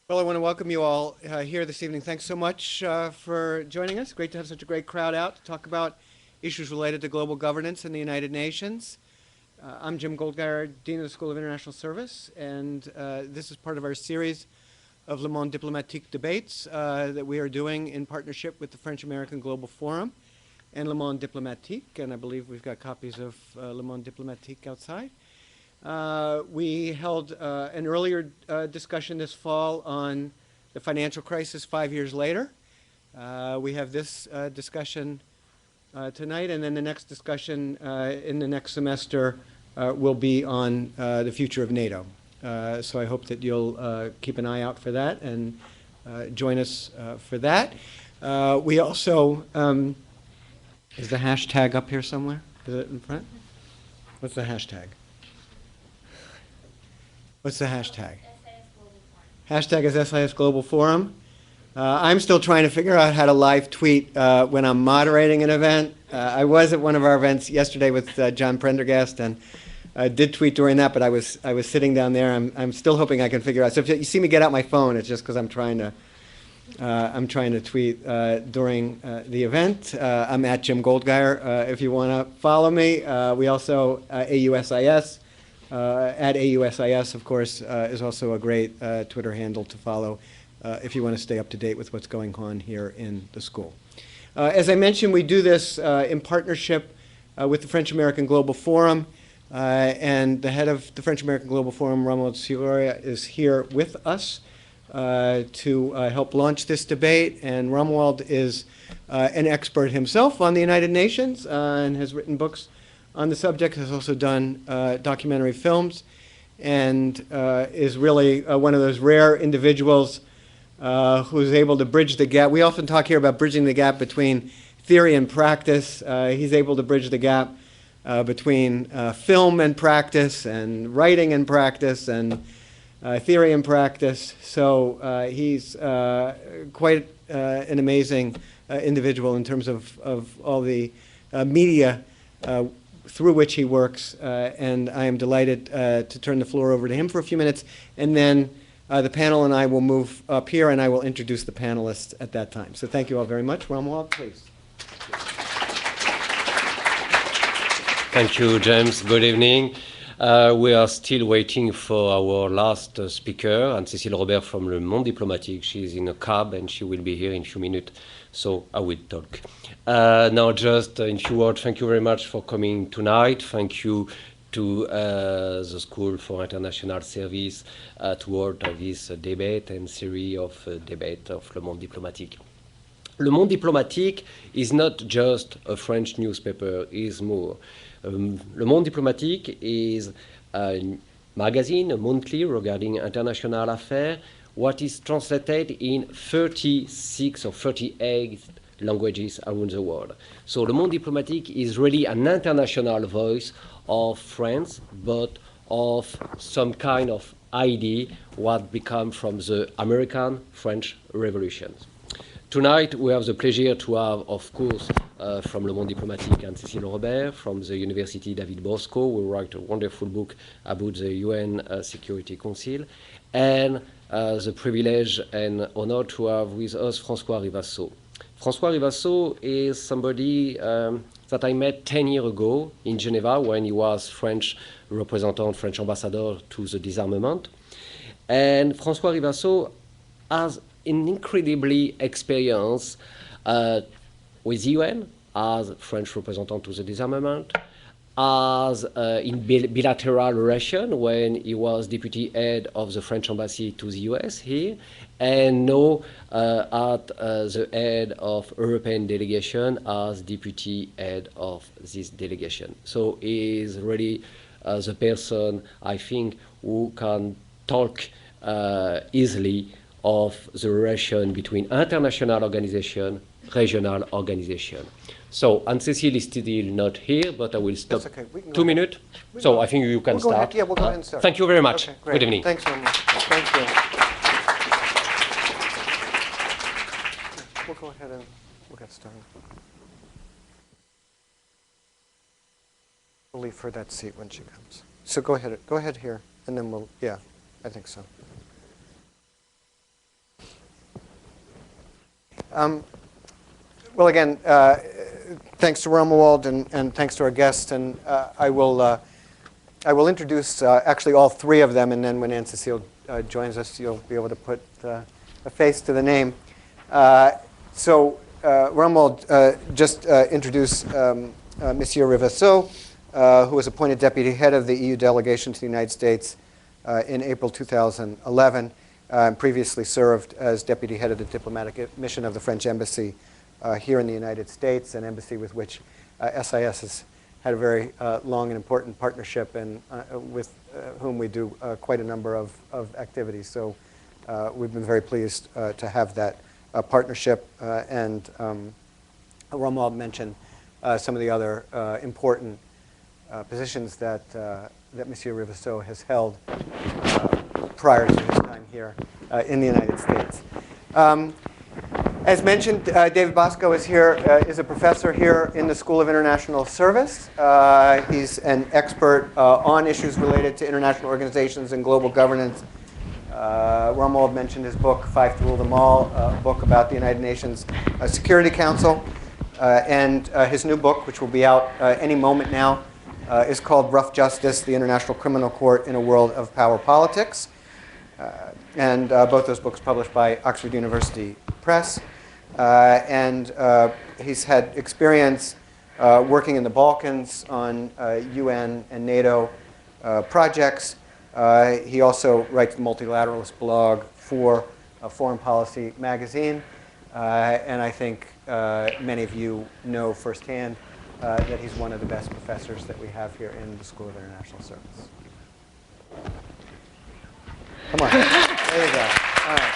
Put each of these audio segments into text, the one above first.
Well, I want to welcome you all here this evening. Thanks so much for joining us. Great to have such a great crowd out to talk about issues related to global governance in the United Nations. I'm Jim Goldgeier, Dean of the School of International Service, and this is part of our series of Le Monde Diplomatique Debates that we are doing in partnership with the French-American Global Forum and Le Monde Diplomatique, and I believe we've got copies of Le Monde Diplomatique outside. We held an earlier discussion this fall on the financial crisis 5 years later. We have this discussion tonight, and then the next discussion in the next semester will be on the future of NATO. So I hope that you'll keep an eye out for that and join us for that. We also, is the hashtag up here somewhere? Is it in front? What's the hashtag? What's the hashtag? Hashtag is SIS Global Forum. I'm still trying to figure out how to live tweet when I'm moderating an event. I was at one of our events yesterday with John Prendergast, and I did tweet during that, but I was sitting down there. I'm still hoping I can figure out. So if you see me get out my phone, it's just because I'm trying to tweet during the event. I'm at Jim Goldgeier if you want to follow me. We also AUSIS. At AUSIS, of course, is also a great Twitter handle to follow if you want to stay up to date with what's going on here in the school. As I mentioned, we do this in partnership with the French-American Global Forum, and the head of the French-American Global Forum, Romuald Siloria, is here with us to help launch this debate. And Romuald is an expert himself on the United Nations and has written books on the subject, has also done documentary films, and is really one of those rare individuals who's able to bridge the gap. We often talk here about bridging the gap between theory and practice. He's able to bridge the gap between film and practice, and writing and practice, and theory and practice. So he's quite an amazing individual in terms of all the media through which he works, and I am delighted to turn the floor over to him for a few minutes, and then the panel and I will move up here, and I will introduce the panelists at that time. So thank you all very much. Romuald, please. Thank you, James. Good evening. We are still waiting for our last speaker, Anne-Cécile Robert from Le Monde Diplomatique. She's in a cab, and she will be here in a few minutes, so I will talk. Now, just in few words, thank you very much for coming tonight. Thank you to the School for International Service to hold this debate and series of debate of Le Monde Diplomatique. Le Monde Diplomatique is not just a French newspaper, is more. Le Monde Diplomatique is a magazine, a monthly regarding international affairs, what is translated in 36 or 38 languages around the world. So Le Monde Diplomatique is really an international voice of France, but of some kind of idea what become from the American-French revolutions. Tonight, we have the pleasure to have, of course, from Le Monde Diplomatique, Anne-Cécile Robert, from the University David Bosco, who wrote a wonderful book about the UN Security Council, and the privilege and honor to have with us François Rivasseau. François Rivasseau is somebody that I met 10 years ago in Geneva when he was French representative, French ambassador to the disarmament. And François Rivasseau has an incredibly experience with the UN as French representative to the disarmament, as in bilateral relation when he was deputy head of the French embassy to the US here, and now at the head of European delegation as deputy head of this delegation. So he is really the person, I think, who can talk easily of the relation between international organization, regional organization. So Anne-Cécile is still not here, but I will stop. That's okay. 2 minutes. So I think you can start. Ahead. Yeah, we'll go ahead and start. Thank you very much. Okay, great. Good evening. Thanks very much. Thank you. We'll go ahead and we'll get started. We'll leave her that seat when she comes. So go ahead here, and then we'll, yeah, I think so. Well, again, thanks to Romuald and thanks to our guests, and I will introduce actually all three of them, and then when Anne-Cécile joins us, you'll be able to put a face to the name. So Romuald just introduced Monsieur Rivasseau, who was appointed deputy head of the EU delegation to the United States in April 2011, and previously served as deputy head of the diplomatic mission of the French embassy here in the United States, an embassy with which SIS has had a very long and important partnership, and with whom we do quite a number of activities. So we've been very pleased to have that partnership. And Romuald mentioned some of the other important positions that Monsieur Rivasseau has held prior to his time here in the United States. As mentioned, David Bosco is here, is a professor here in the School of International Service. He's an expert on issues related to international organizations and global governance. Romuald mentioned his book, Five to Rule Them All, a book about the United Nations Security Council. And his new book, which will be out any moment now, is called Rough Justice, the International Criminal Court in a World of Power Politics. And both those books published by Oxford University Press. And he's had experience working in the Balkans on UN and NATO projects. He also writes the Multilateralist blog for Foreign Policy magazine. And I think many of you know firsthand that he's one of the best professors that we have here in the School of International Service. Come on. There you go. All right.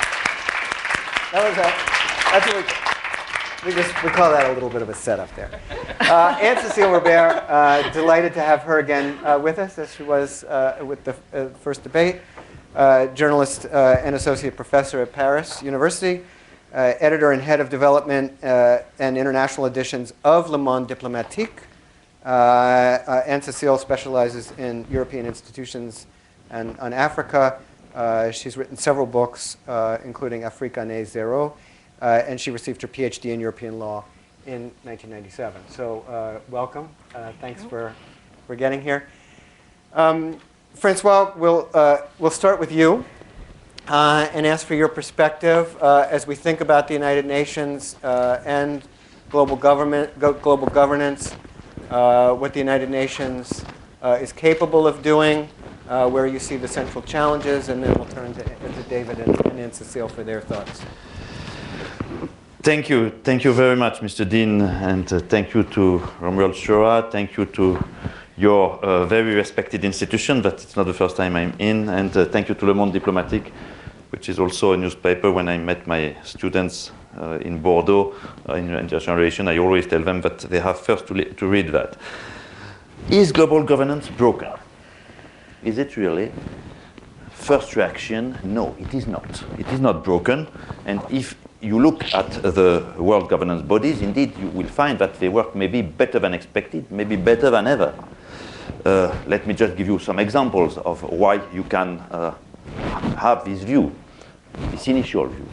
That's what we call that a little bit of a setup there. Anne-Cécile Robert, delighted to have her again with us, as she was with the first debate. Journalist and associate professor at Paris University, editor and head of development and international editions of Le Monde Diplomatique. Anne-Cécile specializes in European institutions and on Africa. She's written several books, including Afrique Année Zéro, and she received her PhD in European law in 1997. So welcome. Thanks for getting here. Francois, we'll start with you and ask for your perspective as we think about the United Nations and global governance, what the United Nations is capable of doing, where you see the central challenges, and then we'll turn to David and Anne-Cécile for their thoughts. Thank you. Thank you very much, Mr. Dean, and thank you to Romuald Shura. Thank you to your very respected institution that it's not the first time I'm in, and thank you to Le Monde Diplomatique, which is also a newspaper. When I met my students in Bordeaux in international relations, I always tell them that they have first to read that. Is global governance broken? Is it really? First reaction, no, it is not. It is not broken. And if you look at the world governance bodies, indeed, you will find that they work maybe better than expected, maybe better than ever. Let me just give you some examples of why you can have this view, this initial view.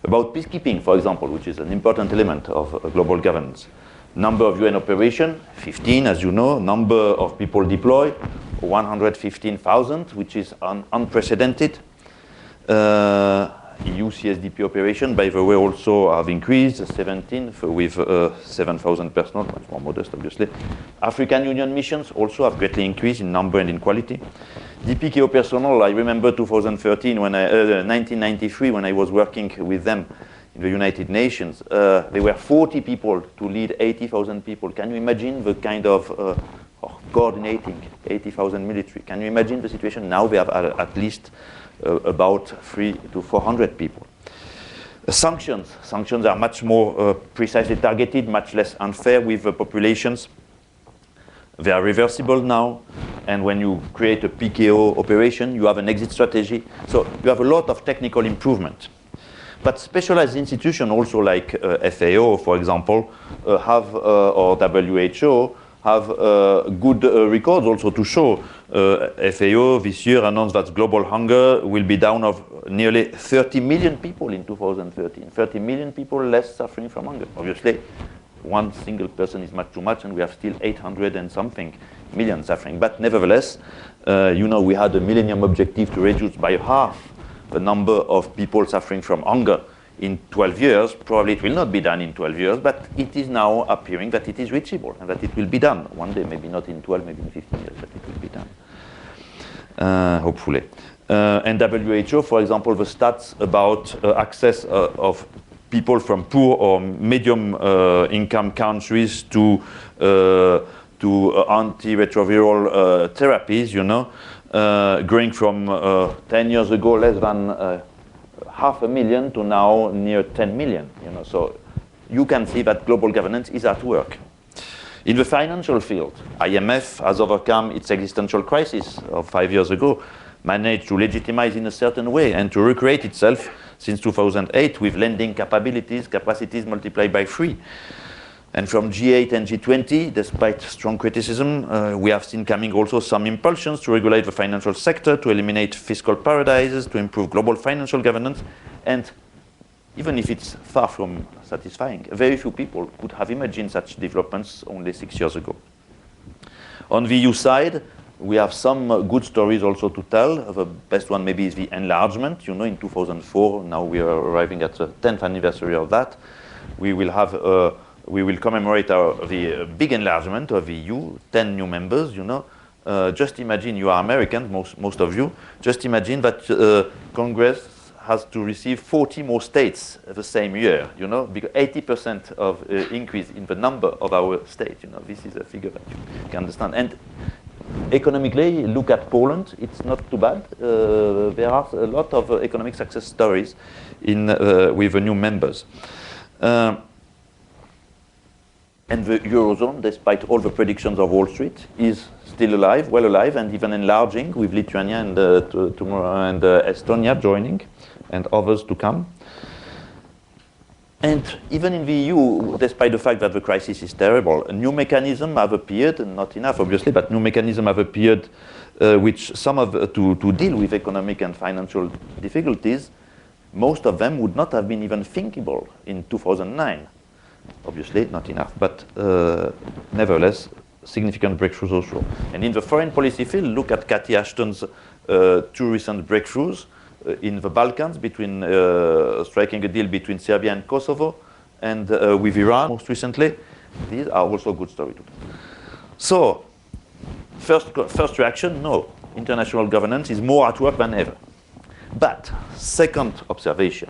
About peacekeeping, for example, which is an important element of global governance. Number of UN operations, 15, as you know. Number of people deployed, 115,000, which is unprecedented. EU CSDP operation, by the way, also have increased, 17 with 7,000 personnel, much more modest, obviously. African Union missions also have greatly increased in number and in quality. DPKO personnel, I remember 2013, 1993, when I was working with them in the United Nations, there were 40 people to lead 80,000 people. Can you imagine the kind of coordinating 80,000 military? Can you imagine the situation? Now we have at least about 300 to 400 people. Sanctions are much more precisely targeted, much less unfair with the populations. They are reversible now, and when you create a PKO operation, you have an exit strategy. So you have a lot of technical improvement. But specialized institutions also like FAO, for example, have, or WHO, have good records also to show. FAO this year announced that global hunger will be down of nearly 30 million people in 2013. 30 million people less suffering from hunger. Obviously, one single person is much too much, and we have still 800 and something million suffering. But nevertheless, we had a millennium objective to reduce by half the number of people suffering from hunger in 12 years. Probably it will not be done in 12 years, but it is now appearing that it is reachable and that it will be done one day, maybe not in 12, maybe in 15 years, but it will be done, hopefully. And WHO, for example, the stats about access of people from poor or medium income countries to antiretroviral therapies, growing from 10 years ago less than 500,000 to now near 10 million. So you can see that global governance is at work. In the financial field, IMF has overcome its existential crisis of 5 years ago, managed to legitimize in a certain way and to recreate itself since 2008 with lending capacities multiplied by 3. And from G8 and G20, despite strong criticism, we have seen coming also some impulsions to regulate the financial sector, to eliminate fiscal paradises, to improve global financial governance. And even if it's far from satisfying, very few people could have imagined such developments only 6 years ago. On the EU side, we have some good stories also to tell. The best one maybe is the enlargement. In 2004, now we are arriving at the 10th anniversary of that. We will commemorate the big enlargement of the EU, 10 new members, Just imagine, you are Americans, most of you. Just imagine that Congress has to receive 40 more states the same year, because 80% of increase in the number of our states, This is a figure that you can understand. And economically, look at Poland. It's not too bad. There are a lot of economic success stories with the new members. And the Eurozone, despite all the predictions of Wall Street, is still alive, well alive, and even enlarging, with Lithuania and Estonia joining, and others to come. And even in the EU, despite the fact that the crisis is terrible, new mechanisms have appeared, not enough obviously, but new mechanisms have appeared which to deal with economic and financial difficulties. Most of them would not have been even thinkable in 2009. Obviously, not enough, but nevertheless, significant breakthroughs also. And in the foreign policy field, look at Cathy Ashton's 2 recent breakthroughs in the Balkans, between striking a deal between Serbia and Kosovo, and with Iran most recently. These are also good stories to tell. So, first reaction, no. International governance is more at work than ever. But, second observation,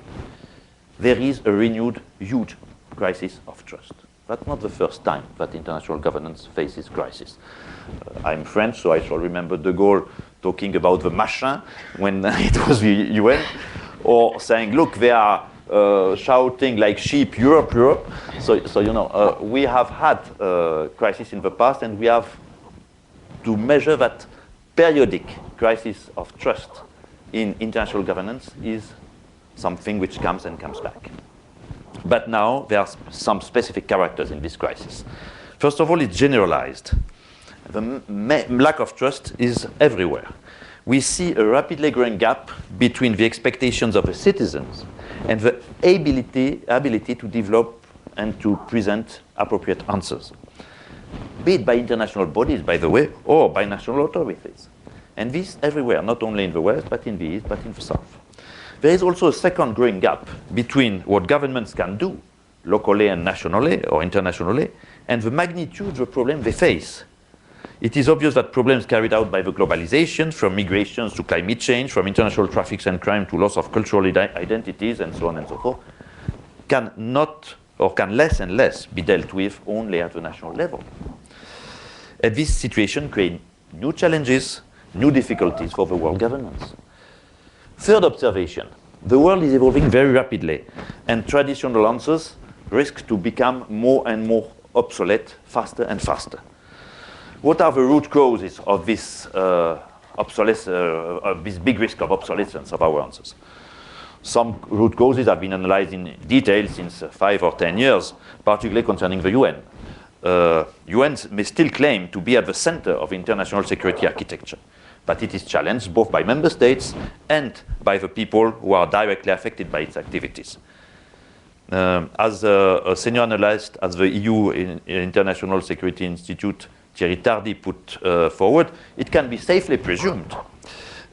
there is a renewed huge crisis of trust. That's not the first time that international governance faces crisis. I'm French, so I shall remember de Gaulle talking about the machin when it was the UN, or saying, look, they are shouting like sheep, Europe, Europe. So we have had crisis in the past, and we have to measure that periodic crisis of trust in international governance is something which comes and comes back. But now there are some specific characters in this crisis. First of all, it's generalized. The lack of trust is everywhere. We see a rapidly growing gap between the expectations of the citizens and the ability to develop and to present appropriate answers, be it by international bodies, by the way, or by national authorities. And this everywhere, not only in the West, but in the East, but in the South. There is also a second growing gap between what governments can do, locally and nationally or internationally, and the magnitude of the problem they face. It is obvious that problems carried out by the globalization, from migrations to climate change, from international traffics and crime to loss of cultural identities, and so on and so forth, can less and less be dealt with only at the national level. And this situation creates new challenges, new difficulties for the world governance. Third observation, the world is evolving very rapidly, and traditional answers risk to become more and more obsolete faster and faster. What are the root causes of this this big risk of obsolescence of our answers? Some root causes have been analyzed in detail since 5 or 10 years, particularly concerning the UN. UN may still claim to be at the center of international security architecture, but it is challenged both by member states and by the people who are directly affected by its activities. As a senior analyst at the EU International Security Institute, Thierry Tardy, put forward, it can be safely presumed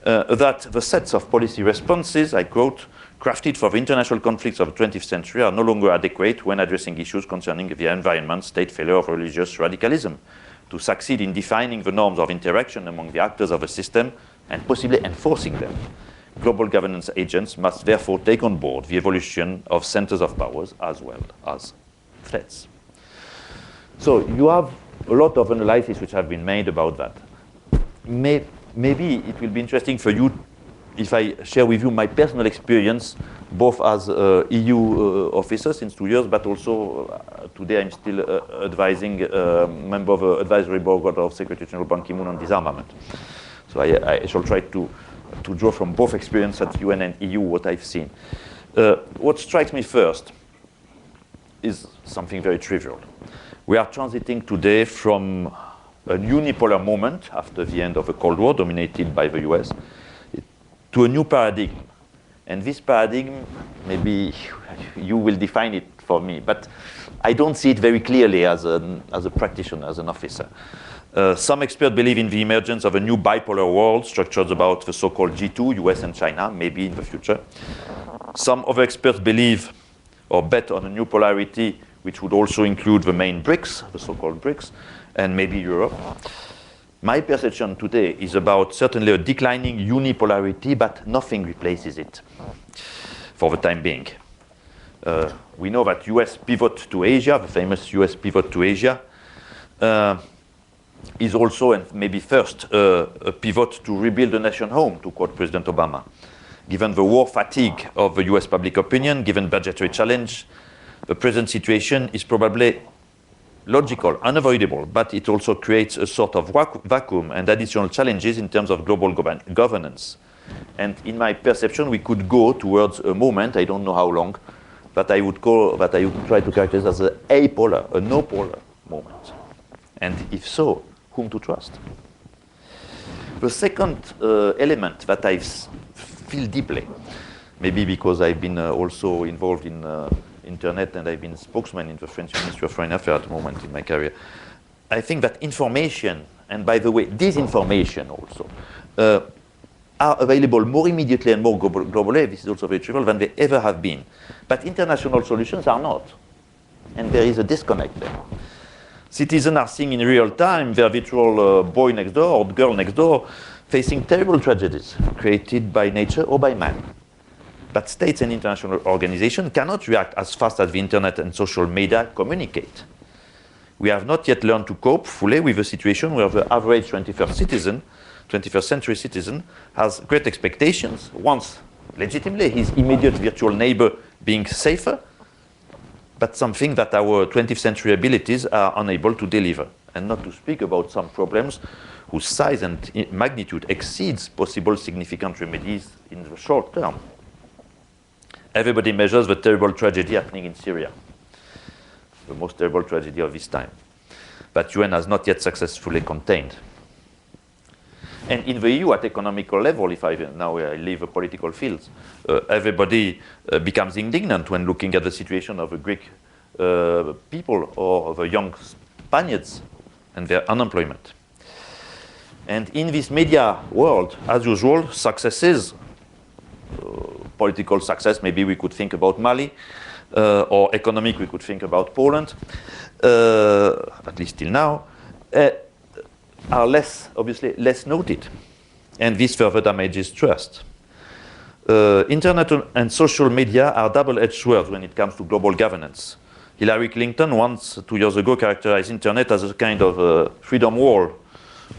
that the sets of policy responses, I quote, crafted for the international conflicts of the 20th century are no longer adequate when addressing issues concerning the environment, state failure, or religious radicalism. To succeed in defining the norms of interaction among the actors of a system and possibly enforcing them, global governance agents must therefore take on board the evolution of centers of powers as well as threats. So you have a lot of analysis which have been made about that. Maybe it will be interesting for you if I share with you my personal experience, both as EU officer since 2 years, but also today I'm still advising member of the advisory board of Secretary General Ban Ki-moon on disarmament. So I shall try to draw from both experience at UN and EU what I've seen. What strikes me first is something very trivial. We are transiting today from a unipolar moment after the end of the Cold War, dominated by the US, to a new paradigm. And this paradigm, maybe you will define it for me, but I don't see it very clearly as a practitioner, as an officer. Some experts believe in the emergence of a new bipolar world structured about the so-called G2, US and China, maybe in the future. Some other experts believe or bet on a new polarity which would also include the main BRICS, the so-called BRICS, and maybe Europe. My perception today is about certainly a declining unipolarity, but nothing replaces it for the time being. We know that US pivot to Asia, the famous US pivot to Asia, is also, and maybe first, a pivot to rebuild a nation home, to quote President Obama. Given the war fatigue of the US public opinion, given budgetary challenge, the present situation is probably logical, unavoidable, but it also creates a sort of vacuum and additional challenges in terms of global governance. And in my perception, we could go towards a moment, I don't know how long, that I would try to characterize as an apolar, a no-polar moment. And if so, whom to trust? The second element that I feel deeply, maybe because I've been also involved in Internet and I've been spokesman in the French Ministry of Foreign Affairs at the moment in my career, I think that information, and by the way, disinformation also, are available more immediately and more globally, this is also very trivial, than they ever have been. But international solutions are not. And there is a disconnect there. Citizens are seeing in real time their virtual boy next door or girl next door facing terrible tragedies created by nature or by man. But states and international organizations cannot react as fast as the internet and social media communicate. We have not yet learned to cope fully with a situation where the average 21st century citizen has great expectations, wants legitimately his immediate virtual neighbor being safer, but something that our 20th century abilities are unable to deliver. And not to speak about some problems whose size and magnitude exceeds possible significant remedies in the short term. Everybody measures the terrible tragedy happening in Syria, the most terrible tragedy of this time. But UN has not yet successfully contained. And in the EU, at economical level, if I leave the political fields, everybody becomes indignant when looking at the situation of the Greek people or the young Spaniards and their unemployment. And in this media world, as usual, successes, political success, maybe we could think about Mali, or economic, we could think about Poland, at least till now, are obviously less noted. And this further damages trust. Internet and social media are double-edged swords when it comes to global governance. Hillary Clinton once, 2 years ago, characterized internet as a kind of freedom wall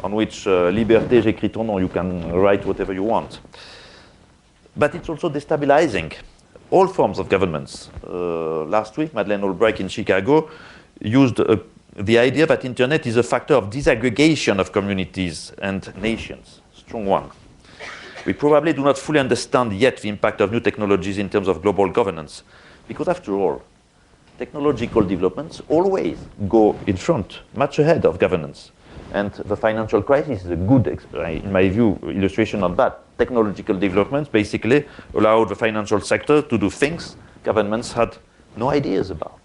on which liberté, j'écris ton nom, you can write whatever you want. But it's also destabilizing all forms of governments. Last week, Madeleine Albright in Chicago used the idea that internet is a factor of disaggregation of communities and nations. Strong one. We probably do not fully understand yet the impact of new technologies in terms of global governance. Because after all, technological developments always go in front, much ahead of governance. And the financial crisis is a good, in my view, illustration of that. Technological developments basically allowed the financial sector to do things governments had no ideas about.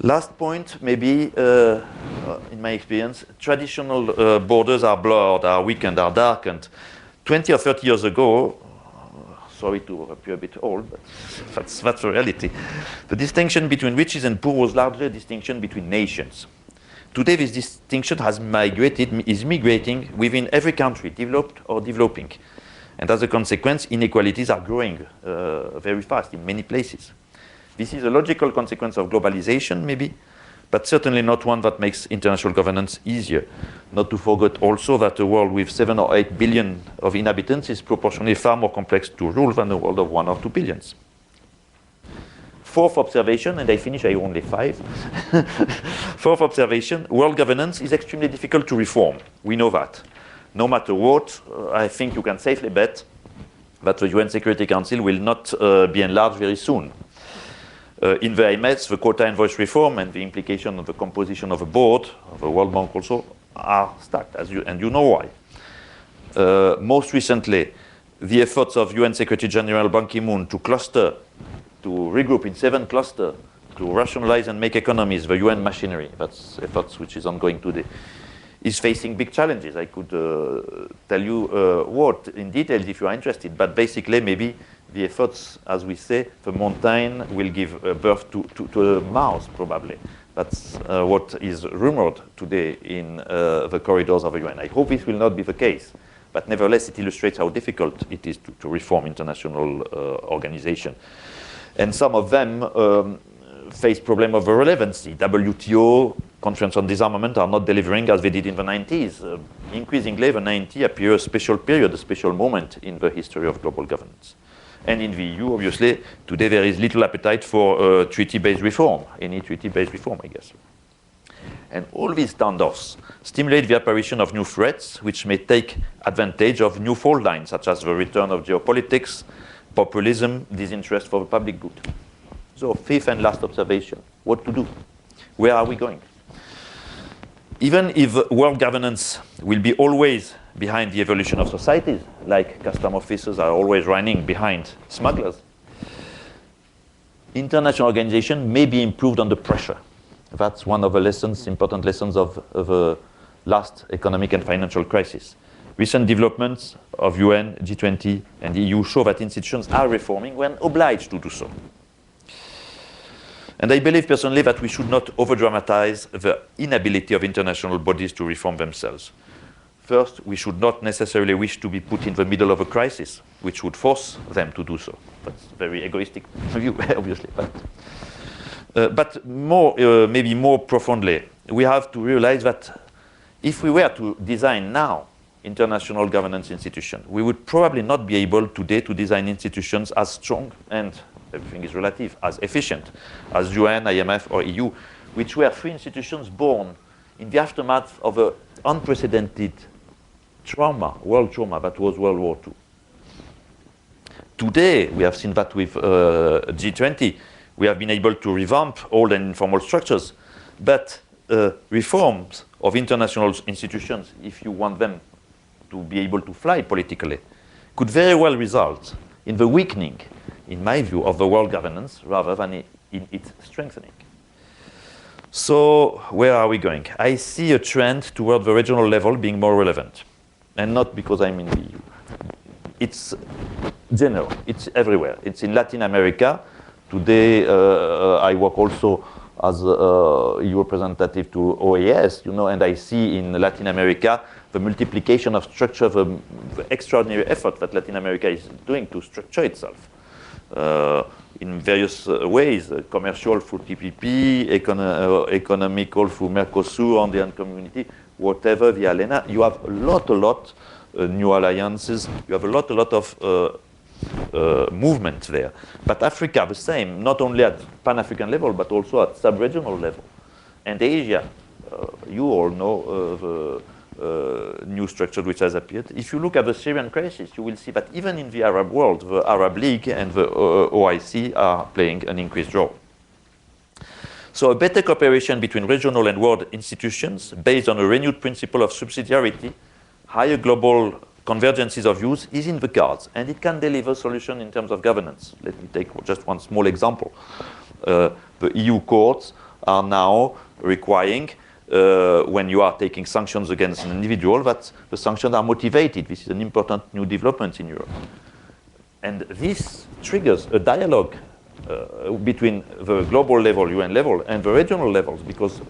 Last point, maybe, in my experience, traditional borders are blurred, are weakened, are darkened. 20 or 30 years ago, sorry to appear a bit old, but that's the reality. The distinction between riches and poor was largely a distinction between nations. Today, this distinction is migrating within every country, developed or developing. And as a consequence, inequalities are growing very fast in many places. This is a logical consequence of globalization, maybe, but certainly not one that makes international governance easier. Not to forget also that a world with 7 or 8 billion of inhabitants is proportionally far more complex to rule than a world of 1 or 2 billions. Fourth observation, and I finish, I only 5. Fourth observation, world governance is extremely difficult to reform. We know that. No matter what, I think you can safely bet that the UN Security Council will not be enlarged very soon. In the IMF, the quota and voice reform and the implication of the composition of a board, of the World Bank also, are stuck, and you know why. Most recently, the efforts of UN Secretary General Ban Ki-moon to regroup in 7 clusters, to rationalize and make economies, the UN machinery, that's efforts which is ongoing today, is facing big challenges. I could tell you what in details if you are interested, but basically maybe the efforts, as we say, the mountain will give birth to a mouse, probably. That's what is rumored today in the corridors of the UN. I hope it will not be the case, but nevertheless, it illustrates how difficult it is to reform international organization. And some of them face problem of relevancy. WTO, Conference on Disarmament, are not delivering as they did in the 90s. Increasingly, the 90s appear a special period, a special moment in the history of global governance. And in the EU, obviously, today there is little appetite for treaty-based reform, any treaty-based reform, I guess. And all these standoffs stimulate the apparition of new threats, which may take advantage of new fault lines, such as the return of geopolitics, populism, disinterest for the public good. So, fifth and last observation, what to do? Where are we going? Even if world governance will be always behind the evolution of societies, like custom officers are always running behind smugglers, international organization may be improved under pressure. That's one of the lessons, important lessons of the last economic and financial crisis. Recent developments of UN, G20, and the EU show that institutions are reforming when obliged to do so. And I believe personally that we should not over-dramatize the inability of international bodies to reform themselves. First, we should not necessarily wish to be put in the middle of a crisis, which would force them to do so. That's a very egoistic view, obviously. But maybe more profoundly, we have to realize that if we were to design now international governance institutions, we would probably not be able today to design institutions as strong and, everything is relative, as efficient as UN, IMF, or EU, which were 3 institutions born in the aftermath of an unprecedented trauma, world trauma, that was World War II. Today, we have seen that with G20, we have been able to revamp old and informal structures, but reforms of international institutions, if you want them to be able to fly politically, could very well result in the weakening, in my view, of the world governance rather than in its strengthening. So where are we going? I see a trend toward the regional level being more relevant, and not because I'm in the EU. It's general, it's everywhere. It's in Latin America. Today, I work also as a EU representative to OAS, and I see in Latin America the multiplication of structure, the extraordinary effort that Latin America is doing to structure itself in various ways, commercial through TPP, economical through Mercosur, Andean Community, whatever the arena. You have a lot new alliances. You have a lot of movement there. But Africa, the same, not only at Pan-African level, but also at sub-regional level. And Asia, you all know new structure which has appeared. If you look at the Syrian crisis, you will see that even in the Arab world, the Arab League and the OIC are playing an increased role. So a better cooperation between regional and world institutions based on a renewed principle of subsidiarity, higher global convergences of views is in the cards, and it can deliver solutions in terms of governance. Let me take just one small example. The EU courts are now requiring, when you are taking sanctions against an individual, that the sanctions are motivated. This is an important new development in Europe. And this triggers a dialogue between the global level, UN level, and the regional levels, because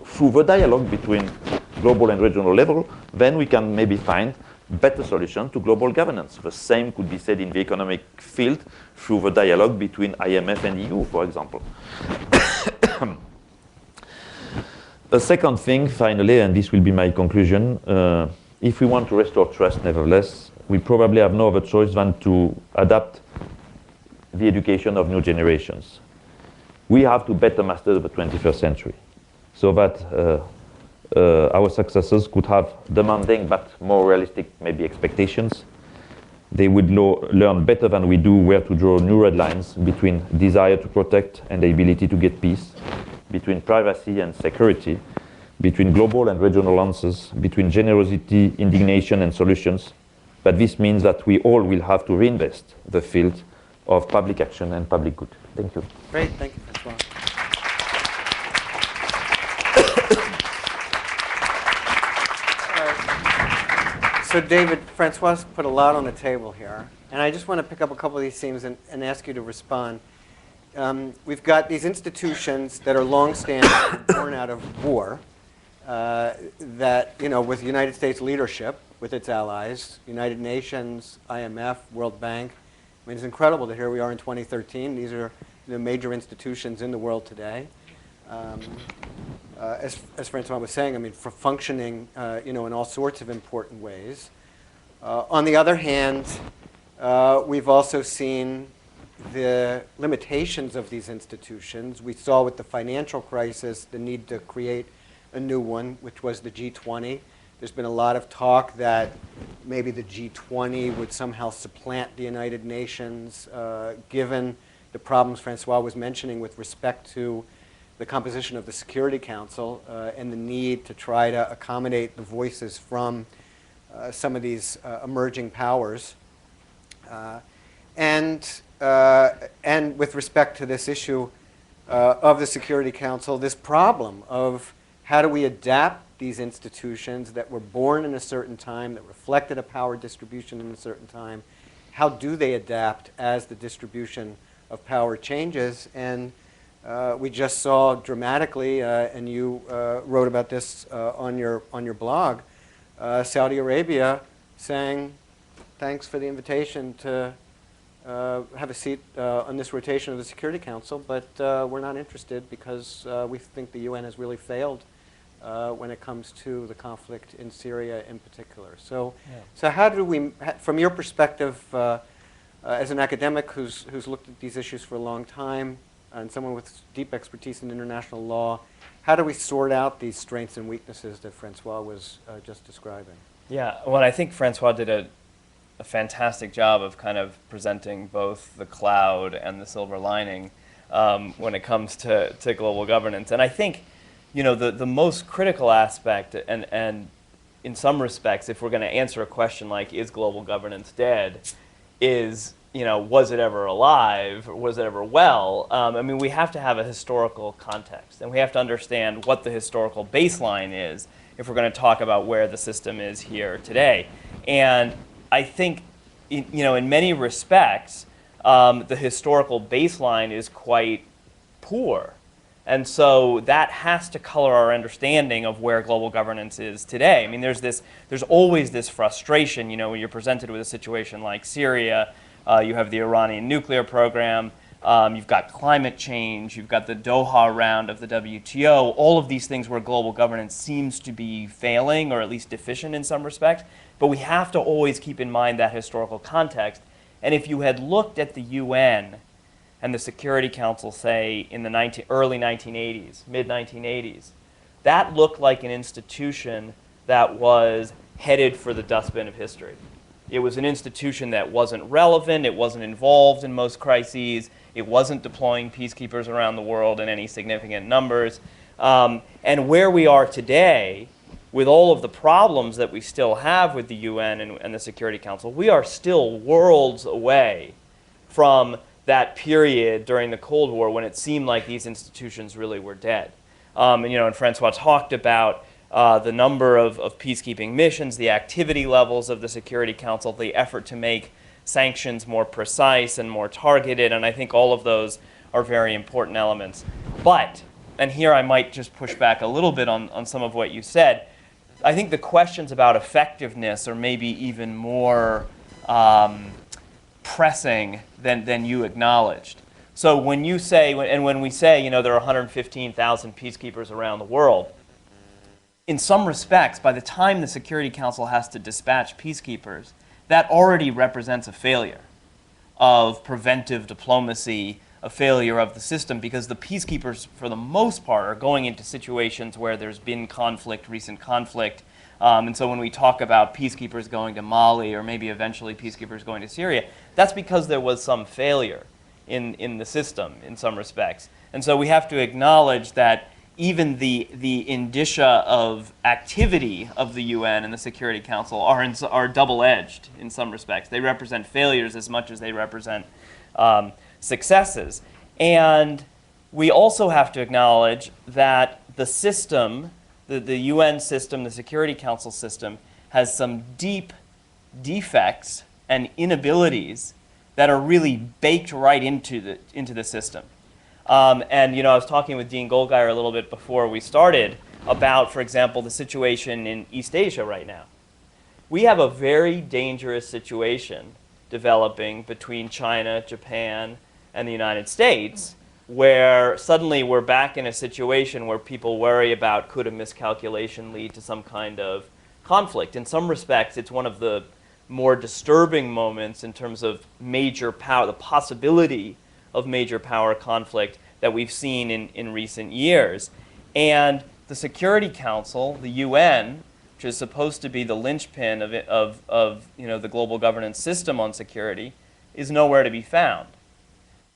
through the dialogue between global and regional level, then we can maybe find better solutions to global governance. The same could be said in the economic field through the dialogue between IMF and EU, for example. A second thing, finally, and this will be my conclusion, if we want to restore trust, nevertheless, we probably have no other choice than to adapt the education of new generations. We have to better master the 21st century so that our successors could have demanding but more realistic maybe expectations. They would learn better than we do where to draw new red lines between desire to protect and the ability to get peace, between privacy and security, between global and regional answers, between generosity, indignation, and solutions. But this means that we all will have to reinvest the field of public action and public good. Thank you. Great, thank you, Francois. So David, Francois put a lot on the table here, and I just want to pick up a couple of these themes and ask you to respond. We've got these institutions that are long-standing, born out of war, that, you know, with United States leadership, with its allies, United Nations, IMF, World Bank. I mean, it's incredible that here we are in 2013. These are the major institutions in the world today. As Francois was saying, I mean, for functioning, you know, in all sorts of important ways. On the other hand, we've also seen the limitations of these institutions. We saw with the financial crisis the need to create a new one, which was the G20. There's been a lot of talk that maybe the G20 would somehow supplant the United Nations, given the problems Francois was mentioning with respect to the composition of the Security Council and the need to try to accommodate the voices from some of these emerging powers. And with respect to this issue of the Security Council, this problem of how do we adapt these institutions that were born in a certain time, that reflected a power distribution in a certain time, how do they adapt as the distribution of power changes? And we just saw dramatically, and you wrote about this on your blog, Saudi Arabia saying, thanks for the invitation to have a seat on this rotation of the Security Council, but we're not interested because we think the UN has really failed when it comes to the conflict in Syria in particular. So, so how do we, from your perspective, as an academic who's looked at these issues for a long time, and someone with deep expertise in international law, how do we sort out these strengths and weaknesses that Francois was just describing? Yeah, well, I think Francois did a fantastic job of kind of presenting both the cloud and the silver lining when it comes to global governance. And I think, you know, the most critical aspect, and in some respects, if we're going to answer a question like, is global governance dead, is, you know, was it ever alive, or was it ever well? I mean, we have to have a historical context, and we have to understand what the historical baseline is if we're going to talk about where the system is here today. And I think, you know, in many respects, the historical baseline is quite poor. And so that has to color our understanding of where global governance is today. I mean, there's always this frustration, you know, when you're presented with a situation like Syria. You have the Iranian nuclear program, you've got climate change, you've got the Doha round of the WTO, all of these things where global governance seems to be failing or at least deficient in some respects. But we have to always keep in mind that historical context. And if you had looked at the UN and the Security Council, say, in the early 1980s, mid-1980s, that looked like an institution that was headed for the dustbin of history. It was an institution that wasn't relevant, it wasn't involved in most crises, it wasn't deploying peacekeepers around the world in any significant numbers. And where we are today, with all of the problems that we still have with the UN and the Security Council, we are still worlds away from that period during the Cold War when it seemed like these institutions really were dead. And Francois talked about the number of peacekeeping missions, the activity levels of the Security Council, the effort to make sanctions more precise and more targeted, and I think all of those are very important elements. But, and here I might just push back a little bit on some of what you said, I think the questions about effectiveness are maybe even more pressing than you acknowledged. So when you say, and when we say, there are 115,000 peacekeepers around the world, in some respects, by the time the Security Council has to dispatch peacekeepers, that already represents a failure of preventive diplomacy, a failure of the system, because the peacekeepers, for the most part, are going into situations where there's been conflict, recent conflict. And so when we talk about peacekeepers going to Mali, or maybe eventually peacekeepers going to Syria, that's because there was some failure in the system in some respects. And so we have to acknowledge that even the indicia of activity of the UN and the Security Council are double-edged in some respects. They represent failures as much as they represent successes. And we also have to acknowledge that the system, the UN system, the Security Council system, has some deep defects and inabilities that are really baked right into the system. And I was talking with Dean Goldgeier a little bit before we started about, for example, the situation in East Asia right now. We have a very dangerous situation developing between China, Japan, and the United States, where suddenly we're back in a situation where people worry about, could a miscalculation lead to some kind of conflict? In some respects, it's one of the more disturbing moments in terms of major power, the possibility of major power conflict that we've seen in recent years. And the Security Council, the UN, which is supposed to be the linchpin of the global governance system on security, is nowhere to be found.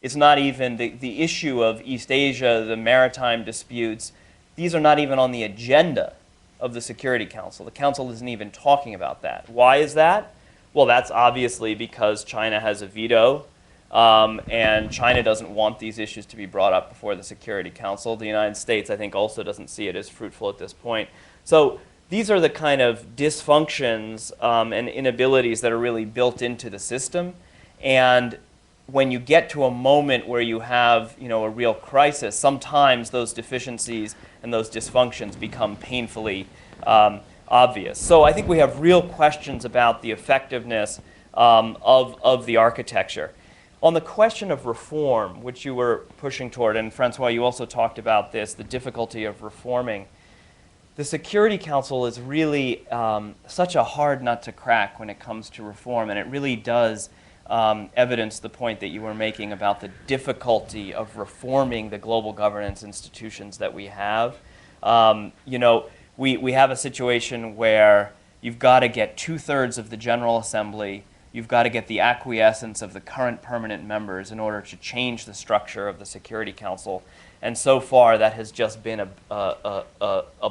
It's not even the issue of East Asia, the maritime disputes. These are not even on the agenda of the Security Council. The Council isn't even talking about that. Why is that? Well, that's obviously because China has a veto, and China doesn't want these issues to be brought up before the Security Council. The United States, I think, also doesn't see it as fruitful at this point. So these are the kind of dysfunctions and inabilities that are really built into the system. And when you get to a moment where you have, a real crisis, sometimes those deficiencies and those dysfunctions become painfully obvious. So I think we have real questions about the effectiveness of the architecture. On the question of reform, which you were pushing toward, and Francois, you also talked about this, the difficulty of reforming, the Security Council is really such a hard nut to crack when it comes to reform, and it really does evidence the point that you were making about the difficulty of reforming the global governance institutions that we have. We have a situation where you've got to get 2/3 of the General Assembly, you've got to get the acquiescence of the current permanent members in order to change the structure of the Security Council. And so far, that has just been a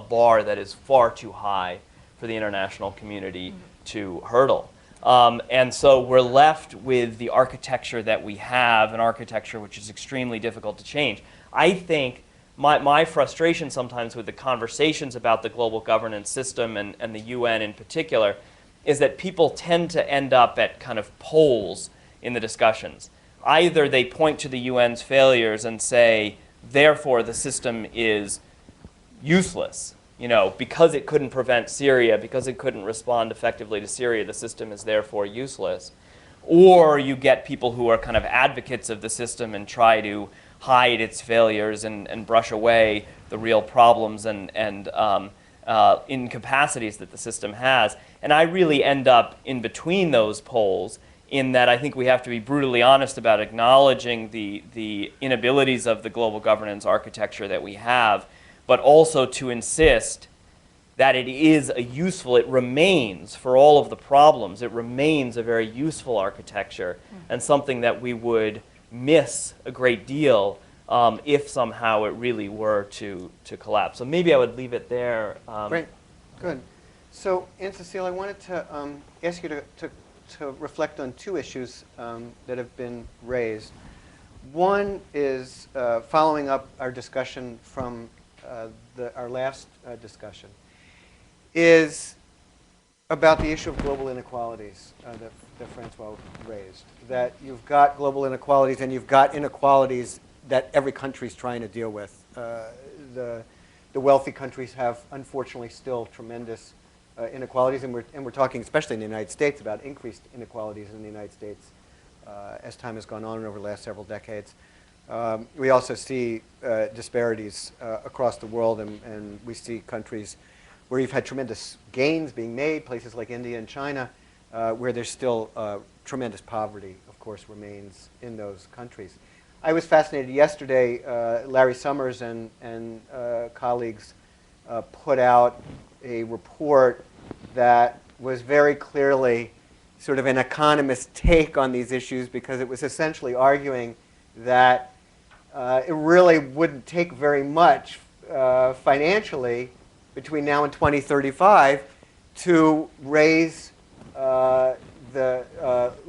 bar that is far too high for the international community to hurdle. And so we're left with the architecture that we have, an architecture which is extremely difficult to change. I think my frustration sometimes with the conversations about the global governance system and the UN in particular is that people tend to end up at kind of poles in the discussions. Either they point to the UN's failures and say, therefore the system is useless. Because it couldn't prevent Syria, because it couldn't respond effectively to Syria, the system is therefore useless. Or you get people who are kind of advocates of the system and try to hide its failures and brush away the real problems and incapacities that the system has. And I really end up in between those poles, in that I think we have to be brutally honest about acknowledging the inabilities of the global governance architecture that we have, but also to insist that it remains, for all of the problems, it remains a very useful architecture and something that we would miss a great deal if somehow it really were to collapse. So maybe I would leave it there. Great, good. So, Anne Cecile, I wanted to ask you to reflect on two issues that have been raised. One is following up our discussion from our last discussion, is about the issue of global inequalities that Francois raised. That you've got global inequalities and you've got inequalities that every country is trying to deal with. The wealthy countries have, unfortunately, still tremendous inequalities, and we're talking, especially in the United States, about increased inequalities in the United States as time has gone on over the last several decades. We also see disparities across the world, and we see countries where you've had tremendous gains being made, places like India and China, where there's still tremendous poverty, of course, remains in those countries. I was fascinated yesterday. Larry Summers and colleagues put out a report that was very clearly sort of an economist take on these issues, because it was essentially arguing that it really wouldn't take very much financially between now and 2035 to raise the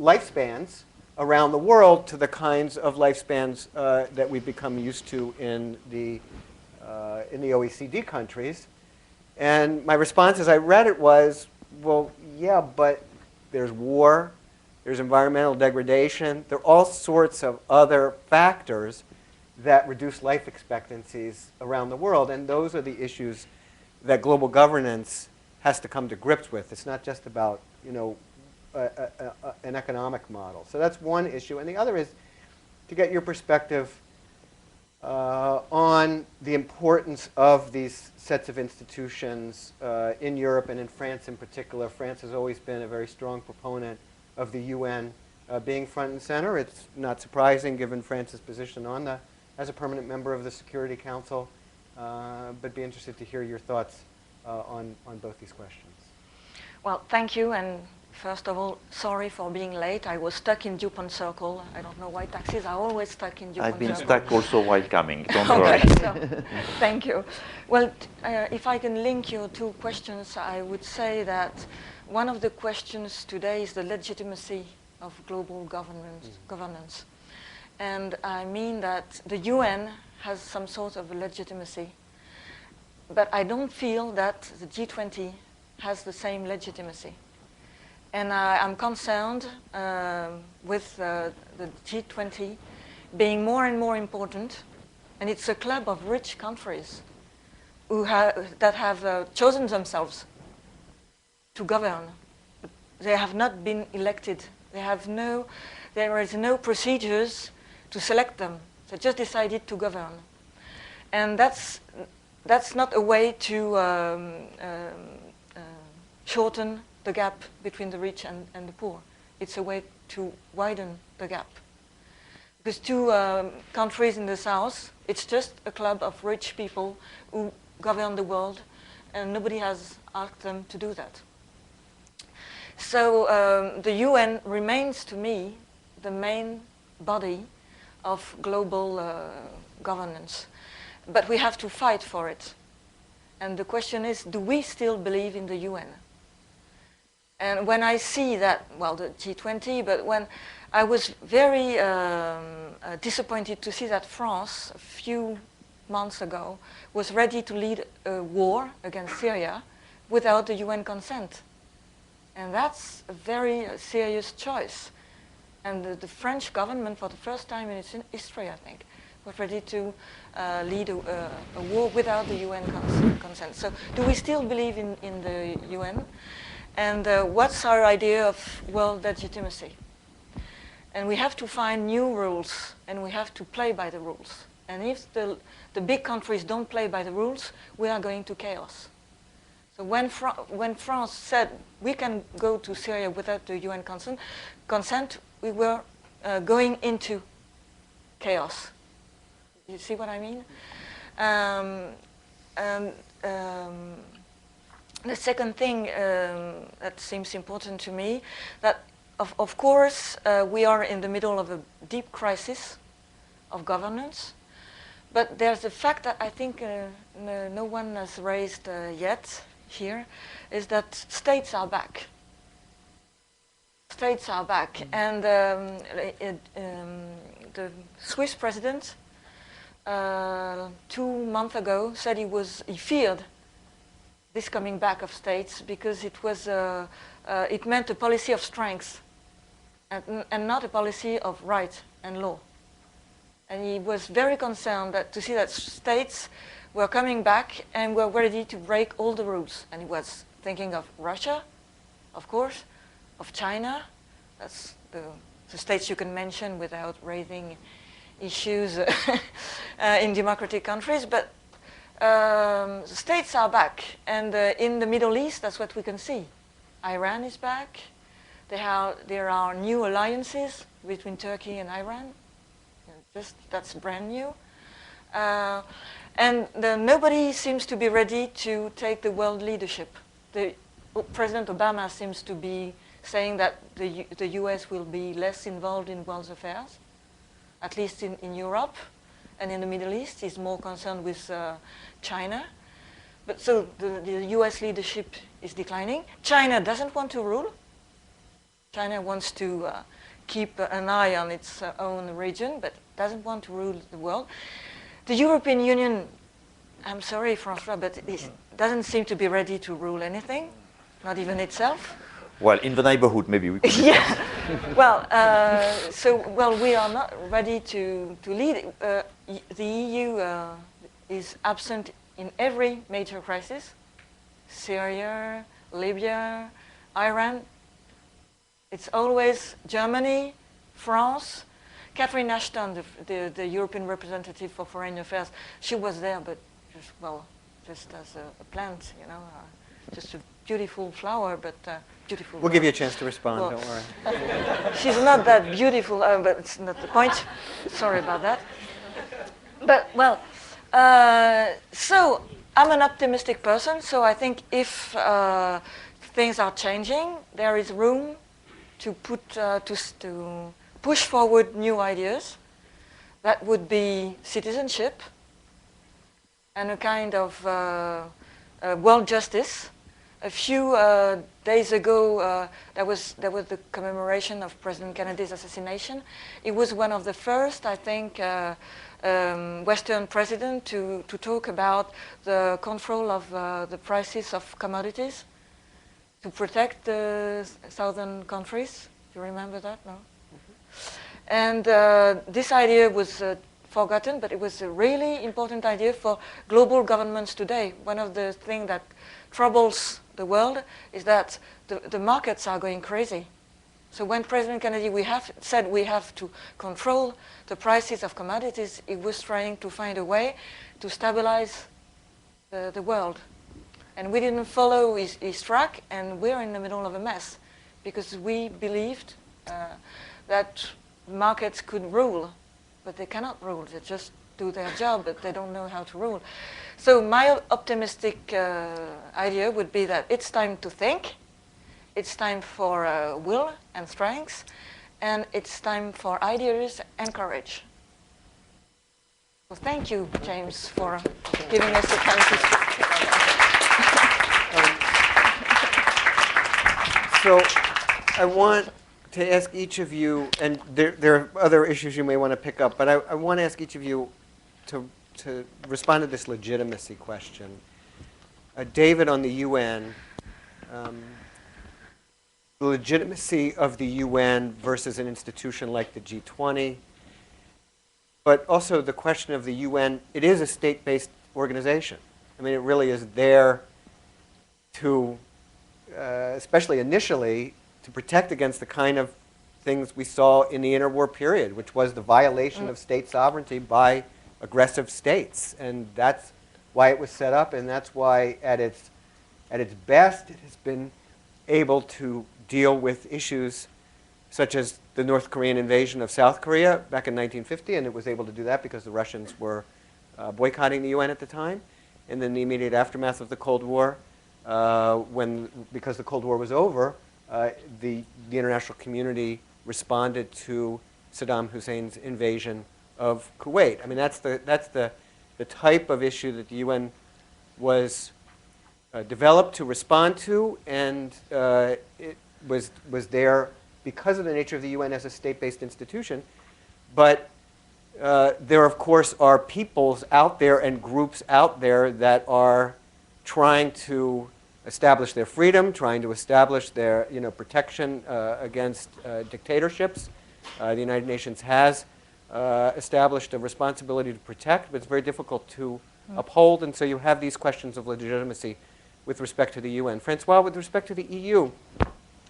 lifespans around the world to the kinds of lifespans that we've become used to in the OECD countries. And my response as I read it was, well, yeah, but there's war, there's environmental degradation, there are all sorts of other factors that reduce life expectancies around the world, and those are the issues that global governance has to come to grips with. It's not just about, you know, an economic model. So that's one issue. And the other is to get your perspective on the importance of these sets of institutions in Europe and in France in particular. France has always been a very strong proponent of the UN being front and center. It's not surprising given France's position on as a permanent member of the Security Council, but be interested to hear your thoughts on both these questions. Well, thank you, and first of all, sorry for being late. I was stuck in Dupont Circle. I don't know why taxis are always stuck in Dupont Circle. I've been stuck also while coming, don't okay, worry. So, thank you. Well, if I can link your two questions, I would say that one of the questions today is the legitimacy of global governance. And I mean that the UN has some sort of a legitimacy, but I don't feel that the G20 has the same legitimacy. And I'm concerned with the G20 being more and more important, and it's a club of rich countries that have chosen themselves to govern. They have not been elected. There is no procedures to select them. They just decided to govern. And that's not a way to shorten the gap between the rich and the poor. It's a way to widen the gap. Because two countries in the south, it's just a club of rich people who govern the world, and nobody has asked them to do that. So the UN remains, to me, the main body of global governance. But we have to fight for it. And the question is, do we still believe in the UN? And when I see that, well, the G20, but when I was very disappointed to see that France, a few months ago, was ready to lead a war against Syria without the UN consent. And that's a very serious choice. And the French government, for the first time in its history, I think, was ready to lead a war without the UN consent. So do we still believe in the UN? And what's our idea of world legitimacy? And we have to find new rules, and we have to play by the rules. And if the big countries don't play by the rules, we are going to chaos. So when France said we can go to Syria without the UN consent, we were going into chaos. You see what I mean? The second thing that seems important to me, that of course we are in the middle of a deep crisis of governance, but there's the fact that I think no one has raised yet here, is that states are back. States are back, and the Swiss president 2 months ago said he feared this coming back of states because it meant a policy of strength and not a policy of right and law. And he was very concerned to see that states were coming back and were ready to break all the rules. And he was thinking of Russia, of course, of China. That's the states you can mention without raising issues in democratic countries. But the states are back, and in the Middle East, that's what we can see. Iran is back. There are new alliances between Turkey and Iran. That's brand new. And nobody seems to be ready to take the world leadership. President Obama seems to be saying that the US will be less involved in world affairs, at least in Europe. And in the Middle East, he's more concerned with China. But so the US leadership is declining. China doesn't want to rule. China wants to keep an eye on its own region, but doesn't want to rule the world. The European Union, I'm sorry, François, but it doesn't seem to be ready to rule anything, not even itself. Well, in the neighborhood, maybe we could. Yeah. Well, we are not ready to lead. The EU is absent in every major crisis: Syria, Libya, Iran. It's always Germany, France. Catherine Ashton, the European representative for foreign affairs, she was there, but just as a plant, you know, just a beautiful flower, but beautiful. We'll give you a chance to respond, don't worry. She's not that beautiful, but it's not the point. Sorry about that. But, so I'm an optimistic person, so I think if things are changing, there is room to push forward new ideas. That would be citizenship and a kind of world justice. A few days ago, there was the commemoration of President Kennedy's assassination. It was one of the first, I think, Western president to talk about the control of the prices of commodities to protect the southern countries. Do you remember that? No? And this idea was forgotten, but it was a really important idea for global governments today. One of the things that troubles the world is that the markets are going crazy. So when President Kennedy said we have to control the prices of commodities, he was trying to find a way to stabilize the world. And we didn't follow his track, and we're in the middle of a mess because we believed that markets could rule, but they cannot rule. They just do their job, but they don't know how to rule. So my optimistic idea would be that it's time to think, it's time for will and strength, and it's time for ideas and courage. So thank you, James, for giving us the time to speak. So I want to ask each of you, and there are other issues you may want to pick up, but I want to ask each of you to respond to this legitimacy question. David, on the UN, the legitimacy of the UN versus an institution like the G20, but also the question of the UN, it is a state-based organization. I mean, it really is there to, especially initially, to protect against the kind of things we saw in the interwar period, which was the violation of state sovereignty by aggressive states. And that's why it was set up, and that's why at its best it has been able to deal with issues such as the North Korean invasion of South Korea back in 1950, and it was able to do that because the Russians were boycotting the UN at the time. And then the immediate aftermath of the Cold War, because the Cold War was over, the international community responded to Saddam Hussein's invasion of Kuwait. I mean, that's the type of issue that the UN was developed to respond to, and it was there because of the nature of the UN as a state-based institution. But there, of course, are peoples out there and groups out there that are trying to establish their freedom, trying to establish their protection against dictatorships. The United Nations has established a responsibility to protect, but it's very difficult to uphold, and so you have these questions of legitimacy with respect to the UN. Francois, with respect to the EU,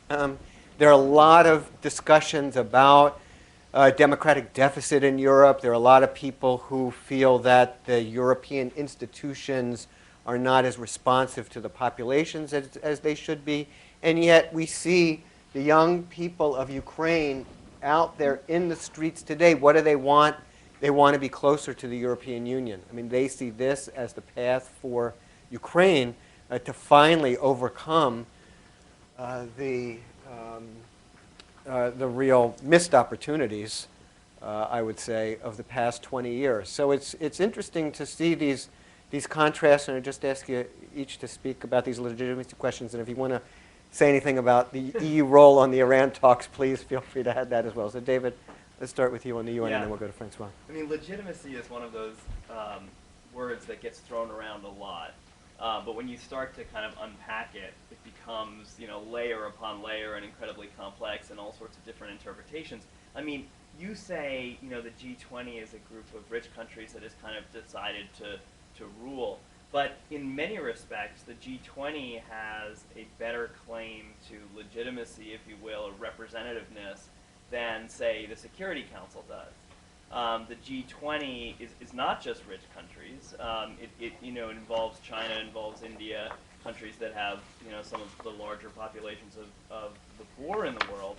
there are a lot of discussions about democratic deficit in Europe. There are a lot of people who feel that the European institutions are not as responsive to the populations as they should be. And yet we see the young people of Ukraine out there in the streets today. What do they want? They want to be closer to the European Union. I mean, they see this as the path for Ukraine to finally overcome the real missed opportunities, I would say, of the past 20 years. So it's interesting to see these contrasts, and I just ask you each to speak about these legitimacy questions, and if you want to say anything about the EU role on the Iran talks, please feel free to add that as well. So David, let's start with you on the UN, and then we'll go to Francois. I mean, legitimacy is one of those words that gets thrown around a lot. But when you start to kind of unpack it, it becomes, layer upon layer and incredibly complex and all sorts of different interpretations. I mean, you say, the G20 is a group of rich countries that has kind of decided to rule. But in many respects, the G20 has a better claim to legitimacy, if you will, or representativeness than, say, the Security Council does. The G20 is not just rich countries. It involves China, involves India, countries that have some of the larger populations of the poor in the world.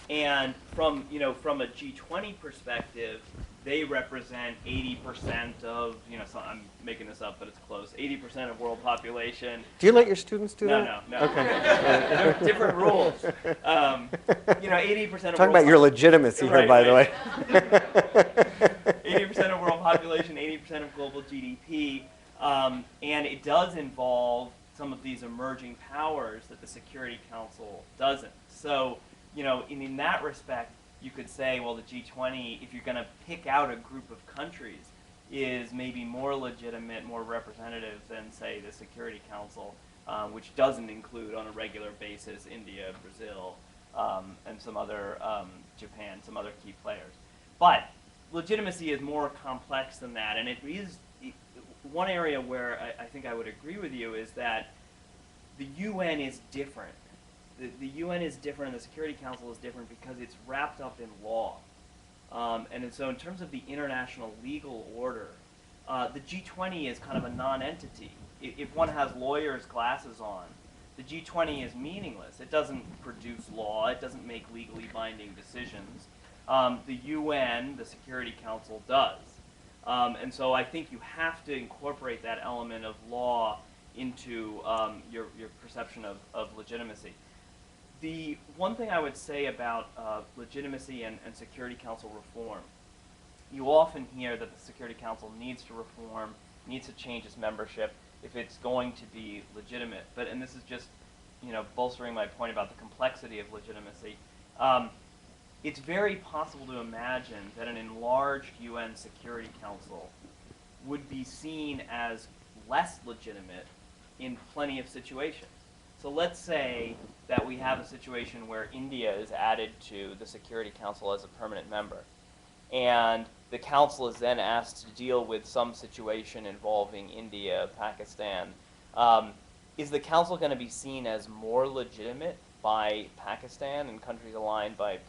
And from a G20 perspective, they represent 80% of so I'm making this up, but it's close. 80% of world population. Do you let your students do that? No. Okay. Different rules. 80% of Talking about your legitimacy here, by the way. 80% of world population, 80% of global GDP, and it does involve some of these emerging powers that the Security Council doesn't. So, in that respect, you could say, well, the G20, if you're going to pick out a group of countries, is maybe more legitimate, more representative than, say, the Security Council, which doesn't include on a regular basis India, Brazil, and some other, Japan, some other key players. But legitimacy is more complex than that, and one area where I think I would agree with you is that the UN is different. The UN is different and the Security Council is different because it's wrapped up in law. And so in terms of the international legal order, the G20 is kind of a non-entity. If one has lawyers' glasses on, the G20 is meaningless. It doesn't produce law. It doesn't make legally binding decisions. The UN, the Security Council, does. And so I think you have to incorporate that element of law into your perception of legitimacy. The one thing I would say about legitimacy and Security Council reform, you often hear that the Security Council needs to reform, needs to change its membership if it's going to be legitimate. And this is just, bolstering my point about the complexity of legitimacy. It's very possible to imagine that an enlarged UN Security Council would be seen as less legitimate in plenty of situations. So let's say that we have a situation where India is added to the Security Council as a permanent member, and the Council is then asked to deal with some situation involving India, Pakistan. Is the Council going to be seen as more legitimate by Pakistan and countries aligned with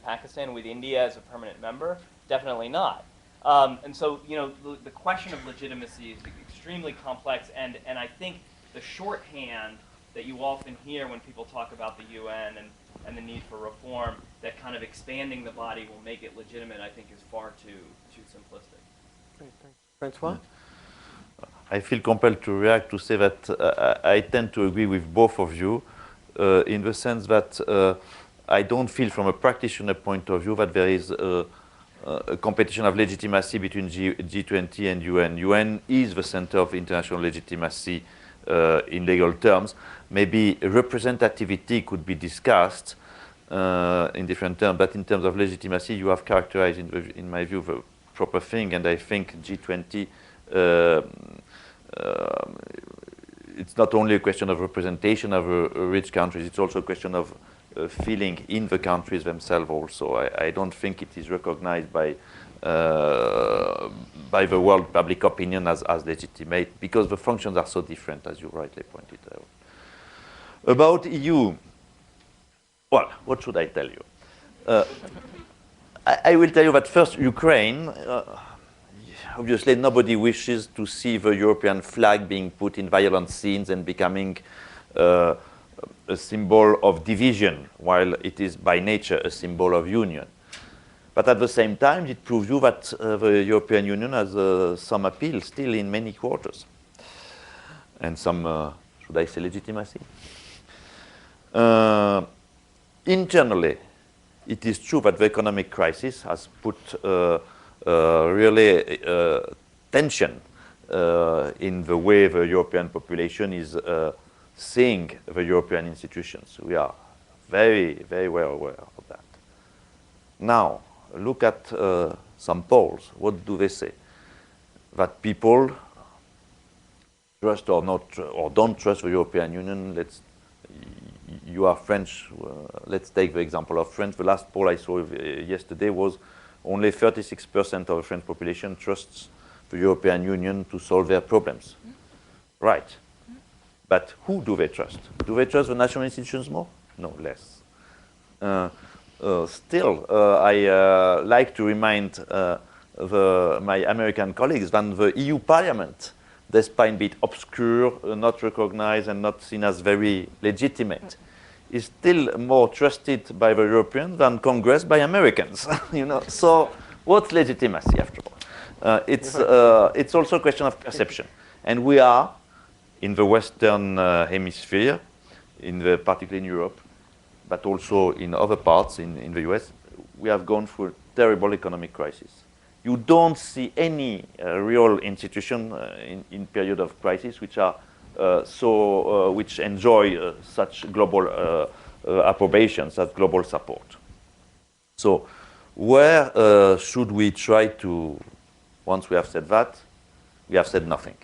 Pakistan with India as a permanent member? Definitely not. And so, the question of legitimacy is extremely complex, and I think the shorthand that you often hear when people talk about the UN and the need for reform, that kind of expanding the body will make it legitimate, I think is far too simplistic. Great, thanks. Francois? I feel compelled to react to say that I tend to agree with both of you in the sense that I don't feel from a practitioner point of view that there is a competition of legitimacy between G20 and UN. UN is the center of international legitimacy in legal terms. Maybe representativity could be discussed in different terms, but in terms of legitimacy, you have characterized, in my view, the proper thing, and I think G20, it's not only a question of representation of rich countries, it's also a question of feeling in the countries themselves also. I don't think it is recognized by the world public opinion as legitimate, because the functions are so different, as you rightly pointed out. About EU, well, what should I tell you? I will tell you that first, Ukraine, obviously nobody wishes to see the European flag being put in violent scenes and becoming a symbol of division, while it is by nature a symbol of union. But at the same time, it proves you that the European Union has some appeal still in many quarters, and some, should I say, legitimacy. Internally, it is true that the economic crisis has put really tension in the way the European population is seeing the European institutions. We are very, very well aware of that. Now, look at some polls. What do they say? That people trust or not, or don't trust the European Union. You are French. Let's take the example of France. The last poll I saw yesterday was only 36% of the French population trusts the European Union to solve their problems. Right. But who do they trust? Do they trust the national institutions more? No, less. Still, I like to remind my American colleagues that the EU Parliament, despite being obscure, not recognized, and not seen as very legitimate, is still more trusted by the Europeans than Congress by Americans. You know, so what's legitimacy after all? It's also a question of perception, and we are in the Western Hemisphere, particularly in Europe, but also in other parts in the US. We have gone through a terrible economic crisis. You don't see any real institution in period of crisis which are which enjoy such global approbation, such global support. So, where should we try to? Once we have said that, we have said nothing,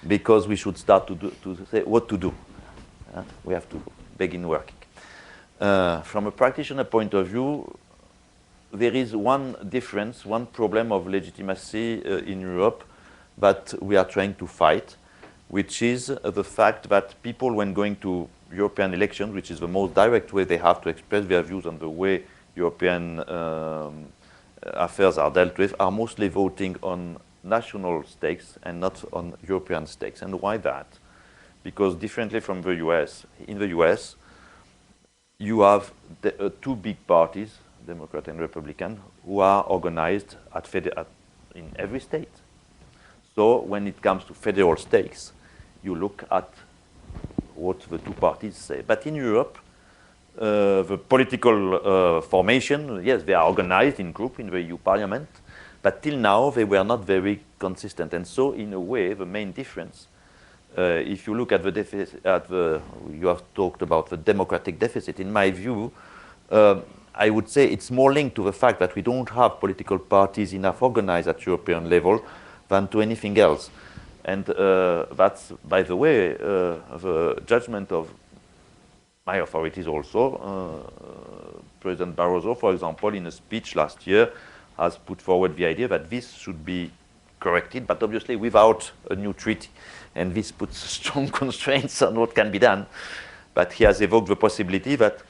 because we should start to say what to do. We have to begin working. From a practitioner point of view, there is one difference, one problem of legitimacy in Europe that we are trying to fight, which is the fact that people, when going to European elections, which is the most direct way they have to express their views on the way European affairs are dealt with, are mostly voting on national stakes and not on European stakes. And why that? Because differently from the US, in the US, you have two big parties, Democrat and Republican, who are organized in every state. So when it comes to federal stakes, you look at what the two parties say. But in Europe, the political formation, yes, they are organized in group in the EU Parliament, but till now they were not very consistent. And so in a way, the main difference, if you look at the deficit, you have talked about the democratic deficit, in my view, I would say it's more linked to the fact that we don't have political parties enough organized at European level than to anything else. And that's, by the way, the judgment of my authorities also. President Barroso, for example, in a speech last year, has put forward the idea that this should be corrected, but obviously without a new treaty. And this puts strong constraints on what can be done. But he has evoked the possibility that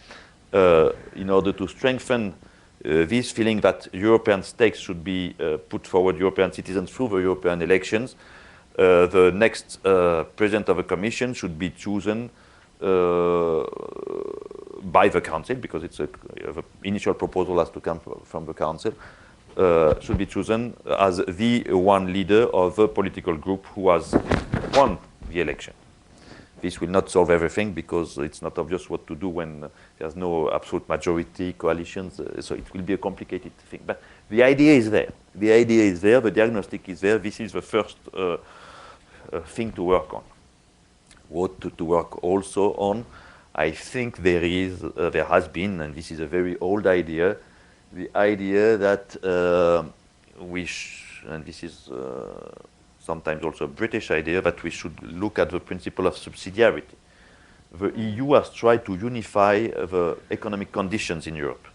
in order to strengthen this feeling that European stakes should be put forward, European citizens through the European elections, the next president of the Commission should be chosen by the Council, because it's the initial proposal has to come from the Council, should be chosen as the one leader of the political group who has won the election. This will not solve everything because it's not obvious what to do when there's no absolute majority, coalitions, so it will be a complicated thing. But the idea is there. The idea is there, the diagnostic is there. This is the first thing to work on. What to work also on, I think there has been, and this is a very old idea, the idea that and this is sometimes also a British idea, that we should look at the principle of subsidiarity. The EU has tried to unify the economic conditions in Europe.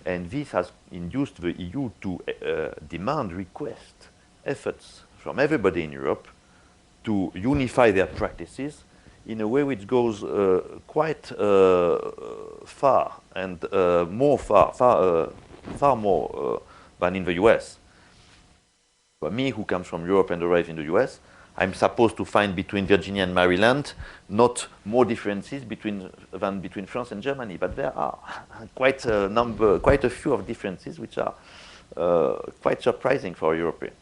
And this has induced the EU to demand, request efforts from everybody in Europe to unify their practices in a way which goes quite far and far more than in the US. For me, who comes from Europe and arrived in the US, I'm supposed to find between Virginia and Maryland not more differences than between France and Germany, but there are quite a few of differences which are quite surprising for a European,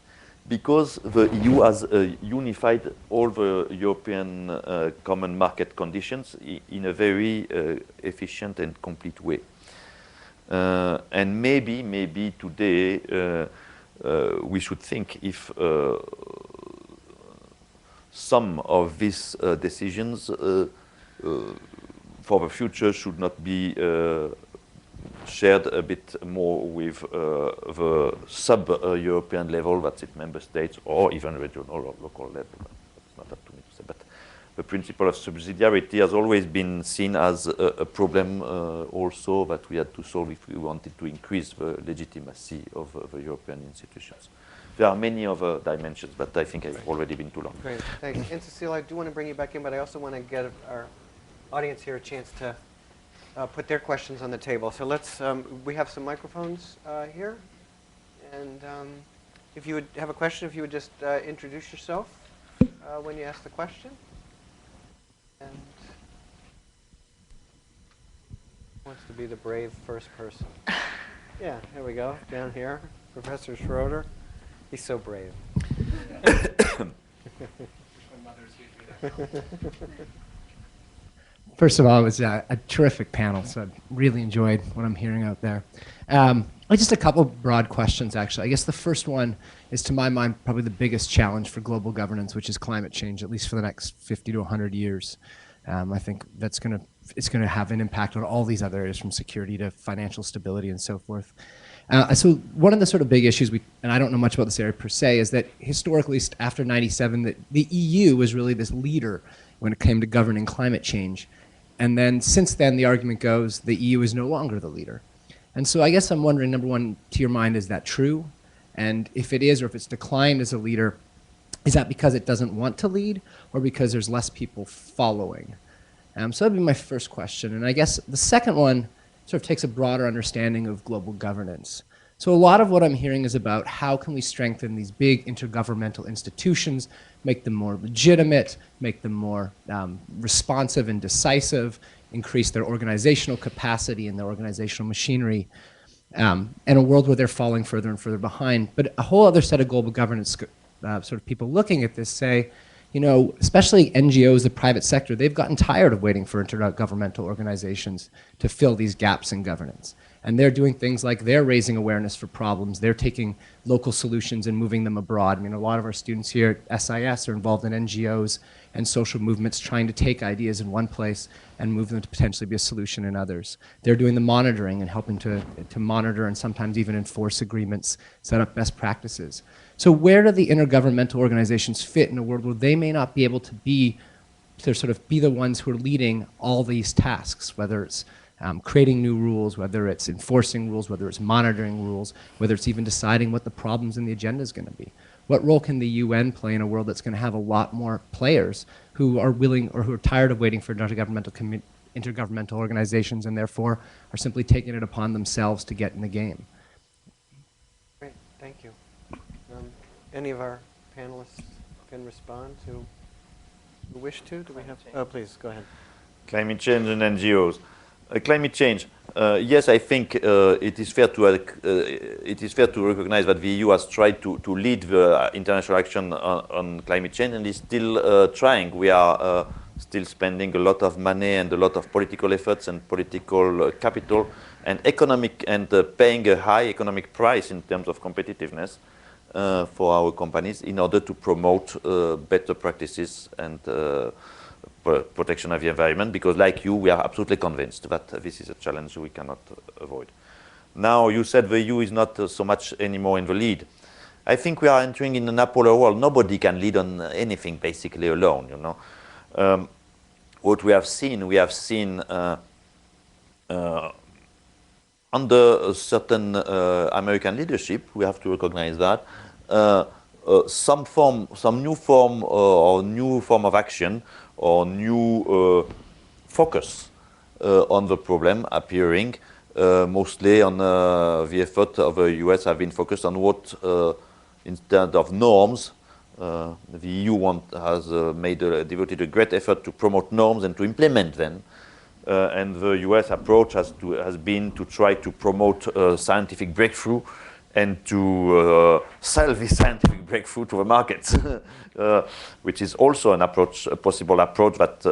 because the EU has unified all the European common market conditions in a very efficient and complete way. And maybe today we should think if some of these decisions for the future should not be shared a bit more with the sub-European level, that's it, member states, or even regional or local level. It's not up to me to say, but the principle of subsidiarity has always been seen as a problem also that we had to solve if we wanted to increase the legitimacy of the European institutions. There are many other dimensions, but I think I've already been too long. Great, thanks. And Cecile, I do want to bring you back in, but I also want to get our audience here a chance to put their questions on the table. So let's, we have some microphones here. And if you would have a question, if you would just introduce yourself when you ask the question. And who wants to be the brave first person? Yeah, here we go, down here, Professor Schroeder. He's so brave. First of all, it was a terrific panel, so I really enjoyed what I'm hearing out there. Just a couple broad questions, actually. I guess the first one is, to my mind, probably the biggest challenge for global governance, which is climate change, at least for the next 50 to 100 years. I think it's going to have an impact on all these other areas, from security to financial stability and so forth. So one of the sort of big issues, and I don't know much about this area per se, is that historically, after '97, the EU was really this leader when it came to governing climate change. And then since then, the argument goes the EU is no longer the leader. And so I guess I'm wondering, number one, to your mind, is that true? And if it is, or if it's declined as a leader, is that because it doesn't want to lead, or because there's less people following? So that'd be my first question. And I guess the second one sort of takes a broader understanding of global governance. So a lot of what I'm hearing is about how can we strengthen these big intergovernmental institutions, make them more legitimate, make them more responsive and decisive, increase their organizational capacity and their organizational machinery, in a world where they're falling further and further behind. But a whole other set of global governance sort of people looking at this say, you know, especially NGOs, the private sector, they've gotten tired of waiting for intergovernmental organizations to fill these gaps in governance. And they're doing things like they're raising awareness for problems. They're taking local solutions and moving them abroad. I mean, a lot of our students here at SIS are involved in NGOs and social movements trying to take ideas in one place and move them to potentially be a solution in others. They're doing the monitoring and helping to monitor and sometimes even enforce agreements, set up best practices. So where do the intergovernmental organizations fit in a world where they may not be able to sort of be the ones who are leading all these tasks, whether it's creating new rules, whether it's enforcing rules, whether it's monitoring rules, whether it's even deciding what the problems in the agenda is going to be? What role can the UN play in a world that's going to have a lot more players who are willing or who are tired of waiting for intergovernmental organizations and therefore are simply taking it upon themselves to get in the game? Great, thank you. Any of our panelists can respond to who wish to? Do we have? Oh, please, go ahead. Climate change and NGOs. Climate change. Yes, I think it is fair to recognize that the EU has tried to lead the international action on climate change and is still trying. We are still spending a lot of money and a lot of political efforts and political capital and economic and paying a high economic price in terms of competitiveness for our companies in order to promote better practices and protection of the environment, because like you, we are absolutely convinced that this is a challenge we cannot avoid. Now, you said the EU is not so much anymore in the lead. I think we are entering in an apolar world. Nobody can lead on anything basically alone, you know. What we have seen under a certain American leadership, we have to recognize that, some new form of action or new focus on the problem appearing, mostly on the effort of the US have been focused on what, instead of norms, the EU has devoted a great effort to promote norms and to implement them. And the US approach has been to try to promote scientific breakthrough and to sell this scientific breakthrough to the markets, which is also a possible approach that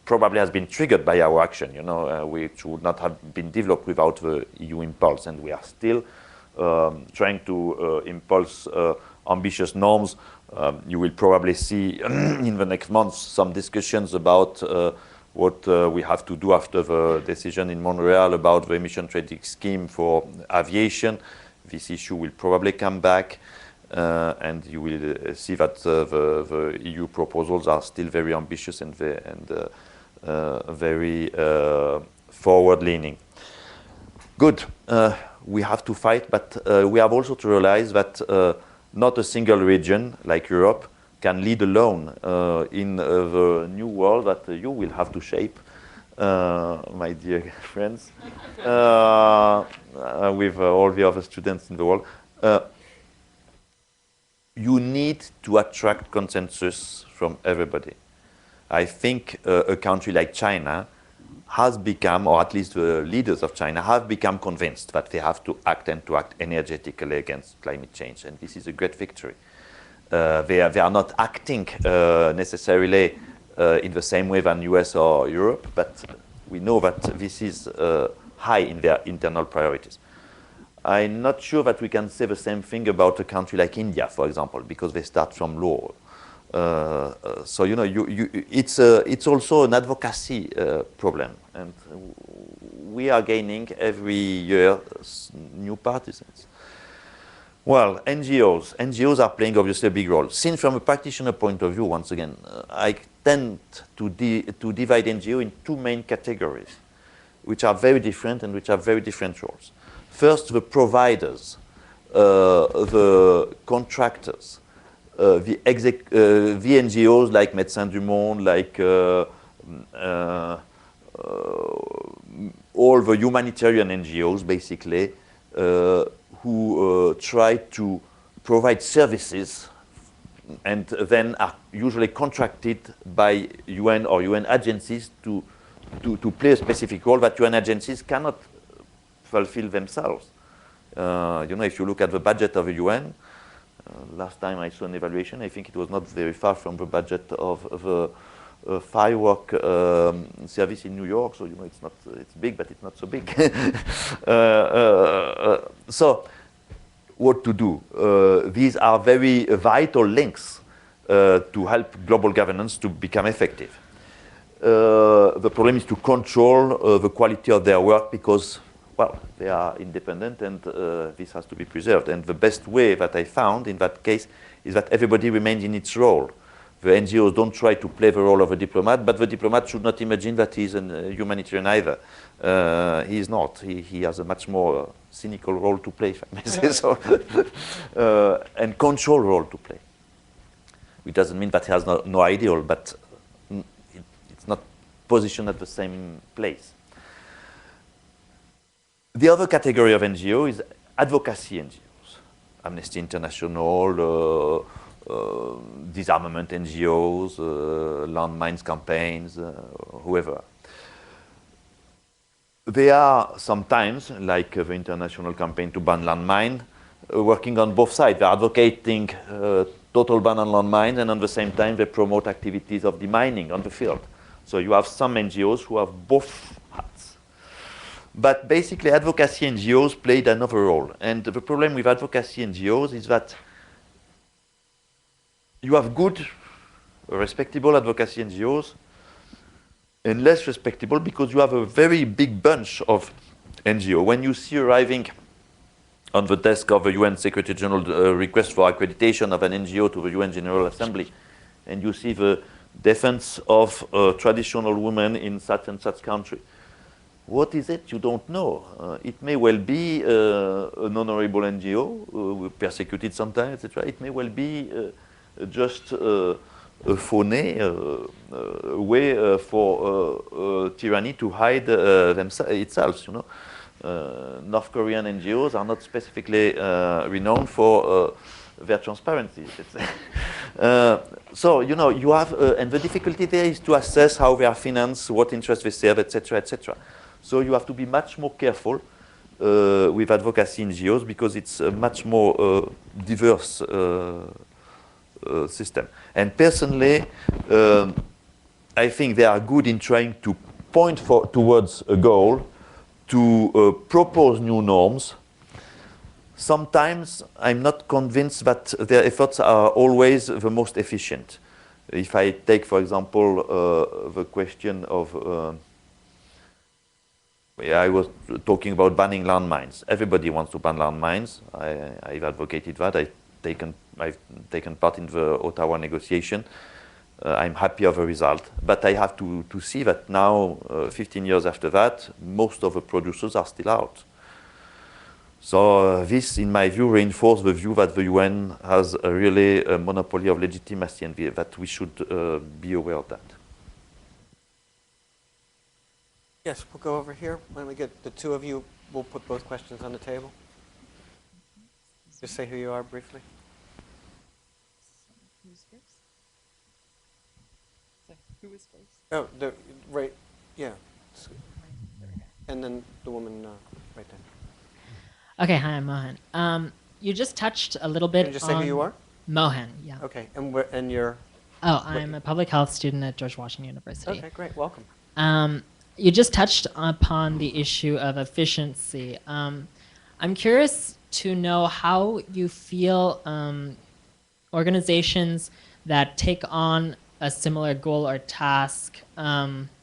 probably has been triggered by our action, you know, which would not have been developed without the EU impulse. And we are still trying to impulse ambitious norms. You will probably see in the next months some discussions about what we have to do after the decision in Montreal about the emission trading scheme for aviation. This issue will probably come back, and you will see that the EU proposals are still very ambitious and very forward-leaning. Good. We have to fight, but we have also to realize that not a single region like Europe can lead alone in the new world that you will have to shape, my dear friends, with all the other students in the world. You need to attract consensus from everybody. I think a country like China has become, or at least the leaders of China have become convinced that they have to act and to act energetically against climate change. And this is a great victory. They are not acting necessarily in the same way than US or Europe, but we know that this is high in their internal priorities. I'm not sure that we can say the same thing about a country like India, for example, because they start from low. So you know, it's also an advocacy problem, and we are gaining every year new partisans. Well, NGOs are playing obviously a big role. Seen from a practitioner point of view, once again, I tend to divide NGO in two main categories, which are very different and which have very different roles. First, the providers, the contractors, the NGOs like Médecins du Monde, like all the humanitarian NGOs, basically, who try to provide services and then are usually contracted by UN or UN agencies to play a specific role that UN agencies cannot fulfill themselves. You know, if you look at the budget of the UN, last time I saw an evaluation, I think it was not very far from the budget of the firework service in New York. So, you know, it's big, but it's not so big. So, what to do? These are very vital links to help global governance to become effective. The problem is to control the quality of their work because, well, they are independent and this has to be preserved. And the best way that I found in that case is that everybody remains in its role. The NGOs don't try to play the role of a diplomat, but the diplomat should not imagine that he's a humanitarian either. He is not. He has a much more cynical role to play, if I may say so, and control role to play. Which doesn't mean that he has no ideal, but it's not positioned at the same place. The other category of NGO is advocacy NGOs. Amnesty International, disarmament NGOs, landmines campaigns, whoever. They are sometimes, like the international campaign to ban landmine, working on both sides. They're advocating total ban on landmines, and at the same time they promote activities of demining on the field. So you have some NGOs who have both hats. But basically advocacy NGOs played another role. And the problem with advocacy NGOs is that you have good, respectable advocacy NGOs, and less respectable because you have a very big bunch of NGO. When you see arriving on the desk of the UN Secretary General request for accreditation of an NGO to the UN General Assembly, and you see the defense of traditional women in such and such country, what is it? You don't know. It may well be an honorable NGO, persecuted sometimes, etc. It may well be just a phony way for tyranny to hide itself. You know, North Korean NGOs are not specifically renowned for their transparency. So you know you have, and the difficulty there is to assess how they are financed, what interests they serve, etc., etc. So you have to be much more careful with advocacy NGOs because it's a much more diverse system. And personally, I think they are good in trying to point towards a goal, to propose new norms. Sometimes I'm not convinced that their efforts are always the most efficient. If I take, for example, the question of I was talking about banning landmines. Everybody wants to ban landmines. I've advocated that. I've taken part in the Ottawa negotiation. I'm happy of the result. But I have to see that now, 15 years after that, most of the producers are still out. So this, in my view, reinforces the view that the UN has really a monopoly of legitimacy and that we should be aware of that. Yes, we'll go over here. Why don't we get the two of you, we'll put both questions on the table. Just say who you are briefly. Who's first? So, who is first? Oh, right, yeah. And then the woman right there. Okay, hi, I'm Mohan. You just touched a little bit Can you just say who you are? Mohan, yeah. Okay, and you're? Oh, I'm a public health student at George Washington University. Okay, great, welcome. You just touched upon the issue of efficiency. I'm curious to know how you feel organizations that take on a similar goal or task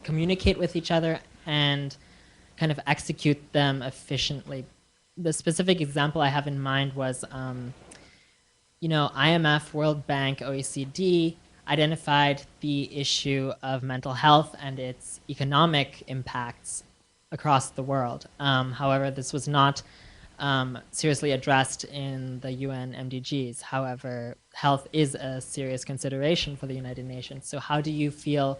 communicate with each other and kind of execute them efficiently. The specific example I have in mind was, you know, IMF, World Bank, OECD identified the issue of mental health and its economic impacts across the world. However, this was not seriously addressed in the UN MDGs. However, health is a serious consideration for the United Nations. So how do you feel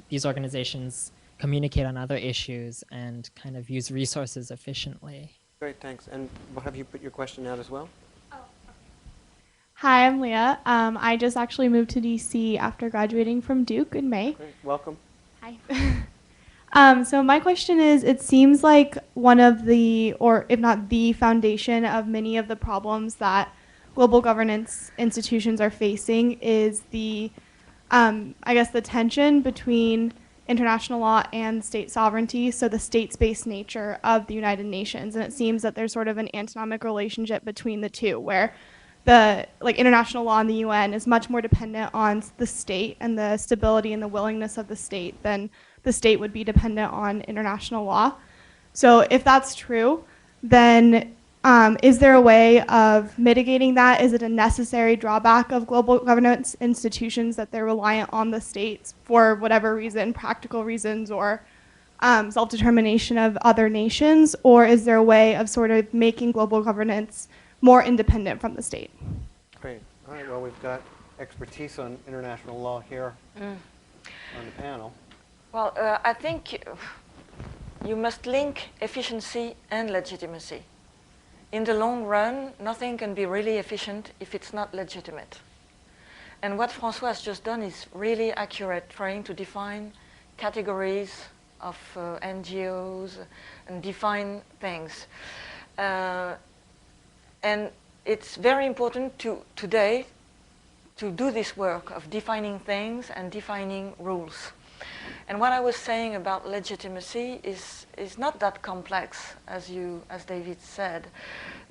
these organizations communicate on other issues and kind of use resources efficiently? Great, thanks. And have you put your question out as well? Hi, I'm Leah. I just actually moved to DC after graduating from Duke in May. Great, welcome. Hi. So my question is, it seems like one of the, or if not the foundation of many of the problems that global governance institutions are facing is the, I guess, the tension between international law and state sovereignty, so the states-based nature of the United Nations. And it seems that there's sort of an antinomic relationship between the two, where the international law in the UN is much more dependent on the state and the stability and the willingness of the state than the state would be dependent on international law. So if that's true, then is there a way of mitigating that? Is it a necessary drawback of global governance institutions that they're reliant on the states for whatever reason, practical reasons or self-determination of other nations? Or is there a way of sort of making global governance more independent from the state? Great. All right, well, we've got expertise on international law here on the panel. Well, I think you must link efficiency and legitimacy. In the long run, nothing can be really efficient if it's not legitimate. And what François has just done is really accurate, trying to define categories of NGOs and define things. And it's very important today to do this work of defining things and defining rules. And what I was saying about legitimacy is not that complex, as David said.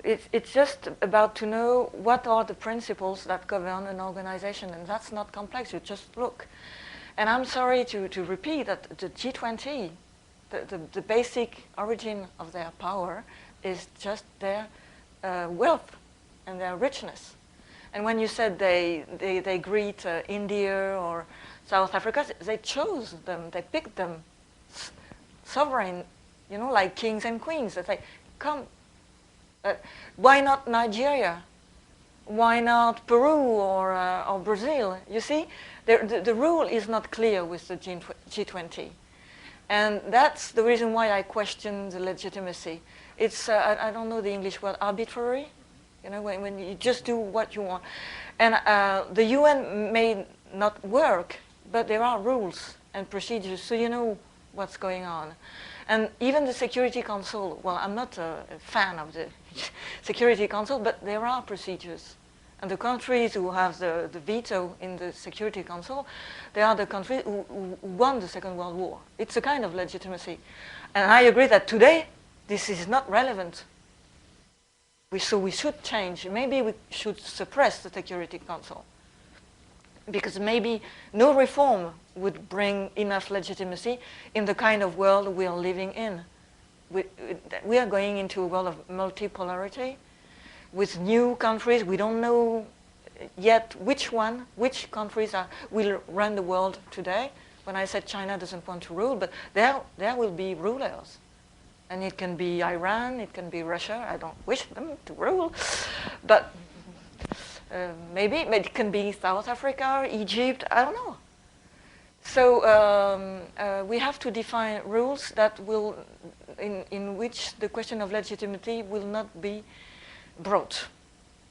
It's just about to know what are the principles that govern an organization, and that's not complex. You just look. And I'm sorry to repeat that the G20, the basic origin of their power is just their wealth and their richness. And when you said they greet India or South Africa, they chose them, they picked them sovereign, you know, like kings and queens. They say, come, why not Nigeria? Why not Peru or Brazil? You see, the rule is not clear with the G20. And that's the reason why I question the legitimacy. It's, I don't know the English word, arbitrary, you know, when you just do what you want. And the UN may not work, but there are rules and procedures, so you know what's going on. And even the Security Council, well, I'm not a fan of the Security Council, but there are procedures. And the countries who have the veto in the Security Council, they are the countries who won the Second World War. It's a kind of legitimacy. And I agree that today, this is not relevant. So we should change. Maybe we should suppress the Security Council, because maybe no reform would bring enough legitimacy in the kind of world we are living in. We are going into a world of multipolarity with new countries. We don't know yet which countries will run the world today. When I said China doesn't want to rule, but there will be rulers. And it can be Iran, it can be Russia. I don't wish them to rule, but maybe it can be South Africa, Egypt, I don't know. So we have to define rules that will, in which the question of legitimacy will not be brought.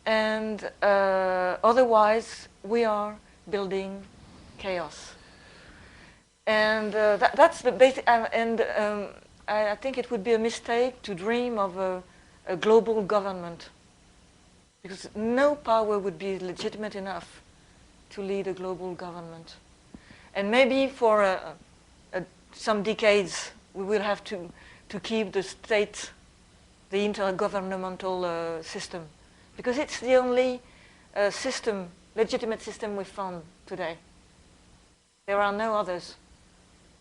And otherwise, we are building chaos. And that's the basic, I think it would be a mistake to dream of a global government, because no power would be legitimate enough to lead a global government. And maybe for some decades we will have to keep the state, the intergovernmental system, because it's the only legitimate system we found today. There are no others.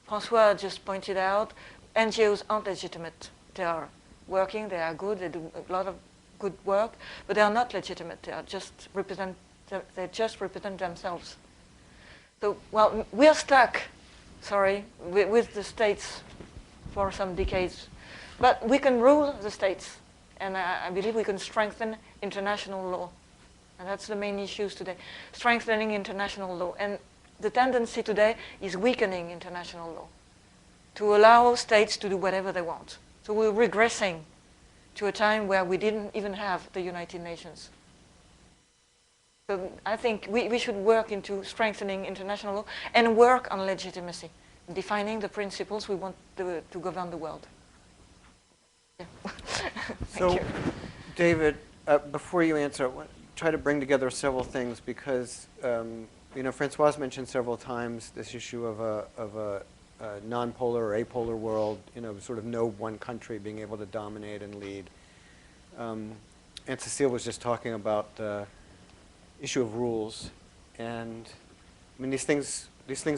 François just pointed out, NGOs aren't legitimate. They are working, they are good, they do a lot of good work, but they are not legitimate. They just represent themselves. So, well, we are stuck, with the states for some decades. But we can rule the states, and I believe we can strengthen international law. And that's the main issues today, strengthening international law. And the tendency today is weakening international law, to allow states to do whatever they want. So we're regressing to a time where we didn't even have the United Nations. So I think we should work into strengthening international law and work on legitimacy, defining the principles we want to govern the world. Yeah. So, David, before you answer, I want to try to bring together several things, because Françoise mentioned several times this issue of a non-polar or apolar world, sort of no one country being able to dominate and lead. And Cecile was just talking about the issue of rules, and I mean these things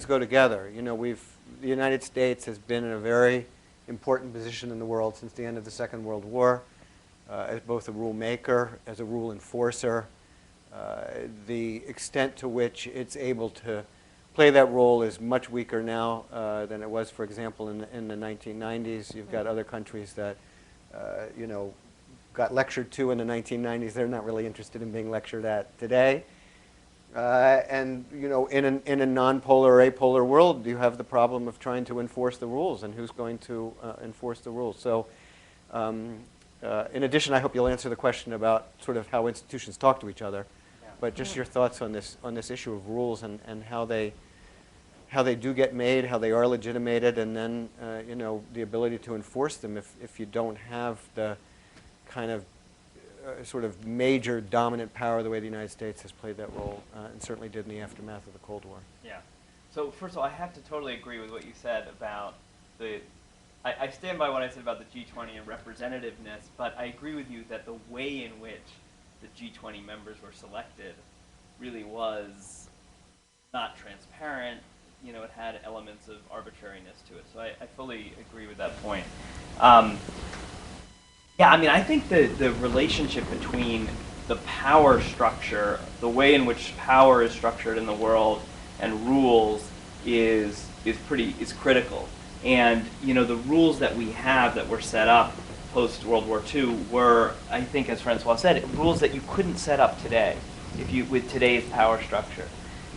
go together. The United States has been in a very important position in the world since the end of the Second World War, as both a rule maker, as a rule enforcer. The extent to which it's able to play that role is much weaker now than it was, for example, in the 1990s. You've got other countries that, got lectured to in the 1990s. They're not really interested in being lectured at today. And in a non-polar or apolar world, you have the problem of trying to enforce the rules, and who's going to enforce the rules. So, in addition, I hope you'll answer the question about sort of how institutions talk to each other. But just your thoughts on this issue of rules and how they how they do get made, how they are legitimated, and then the ability to enforce them if you don't have the kind of sort of major dominant power the way the United States has played that role, and certainly did in the aftermath of the Cold War. Yeah. So first of all, I have to totally agree with what you said about I stand by what I said about the G20 and representativeness, but I agree with you that the way in which the G20 members were selected really was not transparent. It had elements of arbitrariness to it. So I fully agree with that point. Yeah, I mean, I think the relationship between the power structure, the way in which power is structured in the world, and rules is critical. And the rules that we have that were set up post World War II were, I think, as Francois said, rules that you couldn't set up today with today's power structure.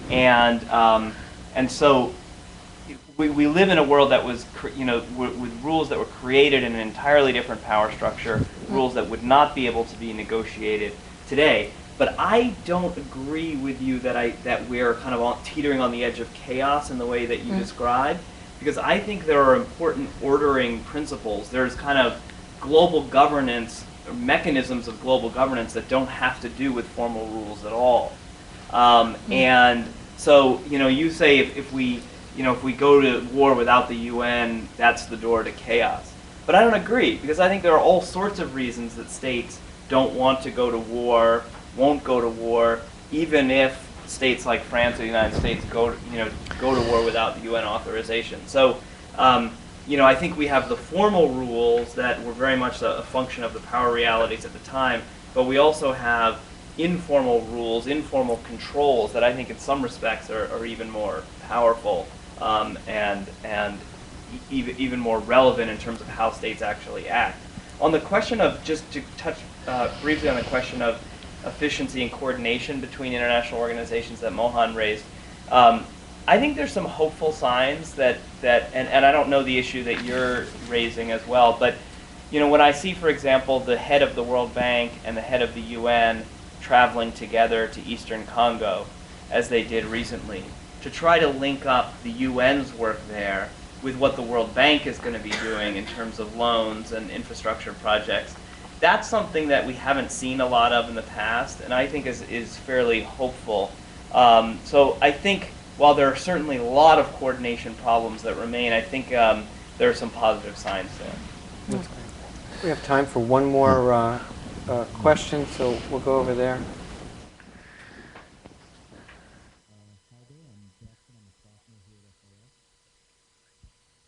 And so we live in a world that was, with rules that were created in an entirely different power structure, rules that would not be able to be negotiated today. But I don't agree with you that we're kind of teetering on the edge of chaos in the way that you described, because I think there are important ordering principles. There's kind of global governance, or mechanisms of global governance that don't have to do with formal rules at all. And so, you say if we go to war without the UN, that's the door to chaos. But I don't agree, because I think there are all sorts of reasons that states don't want to go to war, won't go to war, even if states like France or the United States go to war without the UN authorization. So, I think we have the formal rules that were very much a function of the power realities at the time, but we also have informal rules, informal controls that I think in some respects are even more powerful and even more relevant in terms of how states actually act. On the question of, just to touch briefly on the question of efficiency and coordination between international organizations that Mohan raised, I think there's some hopeful signs that and I don't know the issue that you're raising as well, but when I see, for example, the head of the World Bank and the head of the UN traveling together to Eastern Congo, as they did recently, to try to link up the UN's work there with what the World Bank is going to be doing in terms of loans and infrastructure projects. That's something that we haven't seen a lot of in the past, and I think is fairly hopeful. So I think while there are certainly a lot of coordination problems that remain, I think there are some positive signs there. We have time for one more question, so we'll go over there.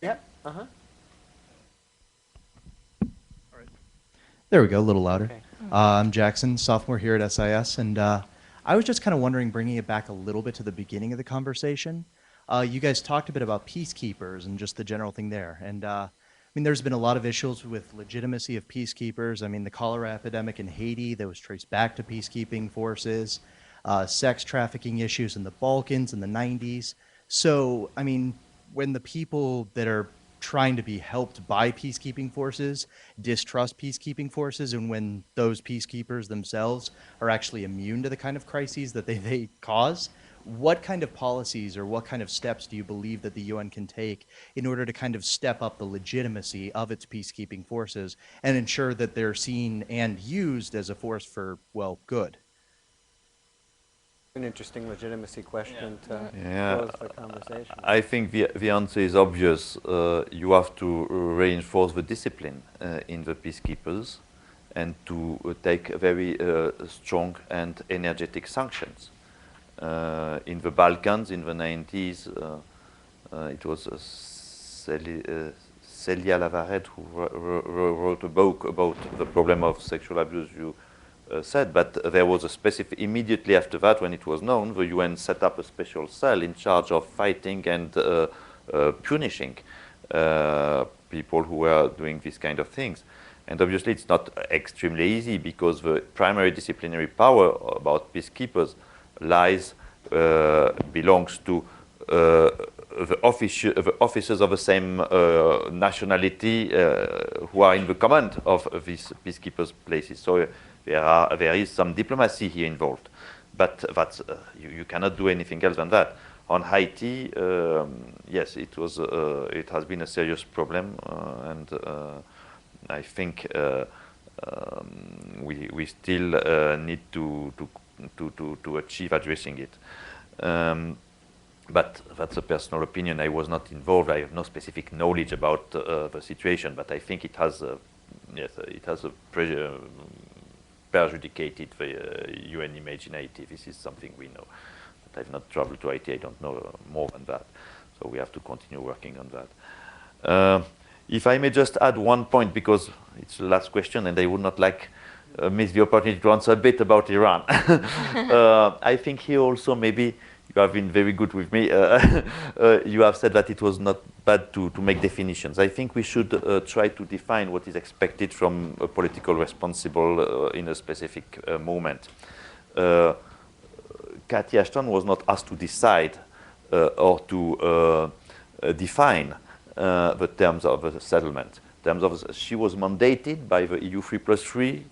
Yep. Uh-huh. There we go, a little louder. Okay. I'm Jackson, sophomore here at SIS, and I was just kind of wondering, bringing it back a little bit to the beginning of the conversation, you guys talked a bit about peacekeepers and just the general thing there. And I mean, there's been a lot of issues with legitimacy of peacekeepers. I mean, the cholera epidemic in Haiti that was traced back to peacekeeping forces, sex trafficking issues in the Balkans in the 90s. So, I mean, when the people that are trying to be helped by peacekeeping forces distrust peacekeeping forces, and when those peacekeepers themselves are actually immune to the kind of crises that they cause, what kind of policies or what kind of steps do you believe that the UN can take in order to kind of step up the legitimacy of its peacekeeping forces and ensure that they're seen and used as a force for, well, good? An interesting legitimacy question to Yeah. close the conversation. I think the answer is obvious. You have to reinforce the discipline in the peacekeepers and to take very strong and energetic sanctions. In the Balkans in the 90s, it was Celia Lavaret who wrote a book about the problem of sexual abuse you said, but there was a specific, immediately after that, when it was known, the UN set up a special cell in charge of fighting and punishing people who were doing these kind of things. And obviously it's not extremely easy, because the primary disciplinary power about peacekeepers belongs to the officers of the same nationality who are in the command of these peacekeepers' places. So there is some diplomacy here involved, but that's, you cannot do anything else than that. On Haiti, yes, it was. It has been a serious problem, and I think we still need to achieve addressing it. But that's a personal opinion. I was not involved. I have no specific knowledge about the situation. But I think it has, yes, it has perjudicated the UN image in Haiti. This is something we know. But I've not traveled to Haiti. I don't know more than that. So we have to continue working on that. If I may just add one point, because it's the last question, and I would not like miss the opportunity to answer a bit about Iran. I think here also maybe you have been very good with me. You have said that it was not bad to make definitions. I think we should try to define what is expected from a political responsible in a specific moment. Cathy Ashton was not asked to decide or to define the terms of the settlement. She was mandated by the EU 3+3,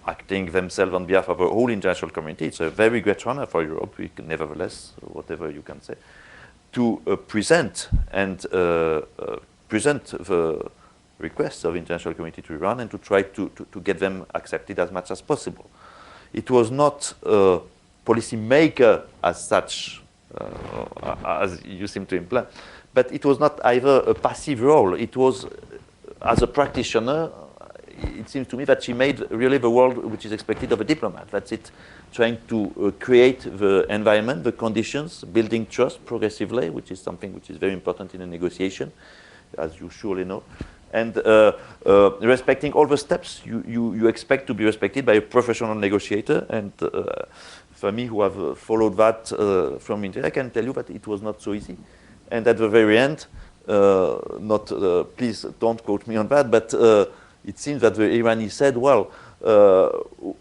acting themselves on behalf of the whole international community. It's a very great honor for Europe, nevertheless, whatever you can say, to present the requests of the international community to Iran and to try to get them accepted as much as possible. It was not a policy maker as such, as you seem to imply, but it was not either a passive role. It was, as a practitioner, it seems to me that she made really the world which is expected of a diplomat. That's it, trying to create the environment, the conditions, building trust progressively, which is something which is very important in a negotiation, as you surely know, and respecting all the steps you expect to be respected by a professional negotiator. And for me, who have followed that from India, I can tell you that it was not so easy. And at the very end, please don't quote me on that, but it seems that the Iranians said, well,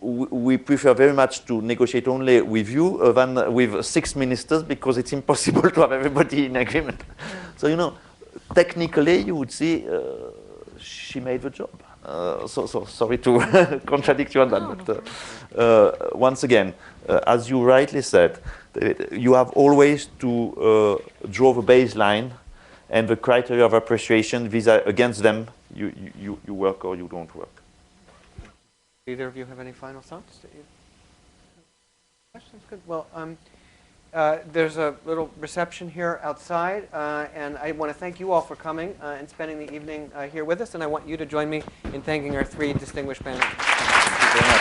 we prefer very much to negotiate only with you than with 6 ministers, because it's impossible to have everybody in agreement. So, you know, technically, you would see she made the job. So sorry to contradict you on that, but once again, as you rightly said, you have always to draw the baseline and the criteria of appreciation against them. You work or you don't work. Either of you have any final thoughts? Questions? Good. Well, there's a little reception here outside, and I want to thank you all for coming and spending the evening here with us, and I want you to join me in thanking our 3 distinguished panelists.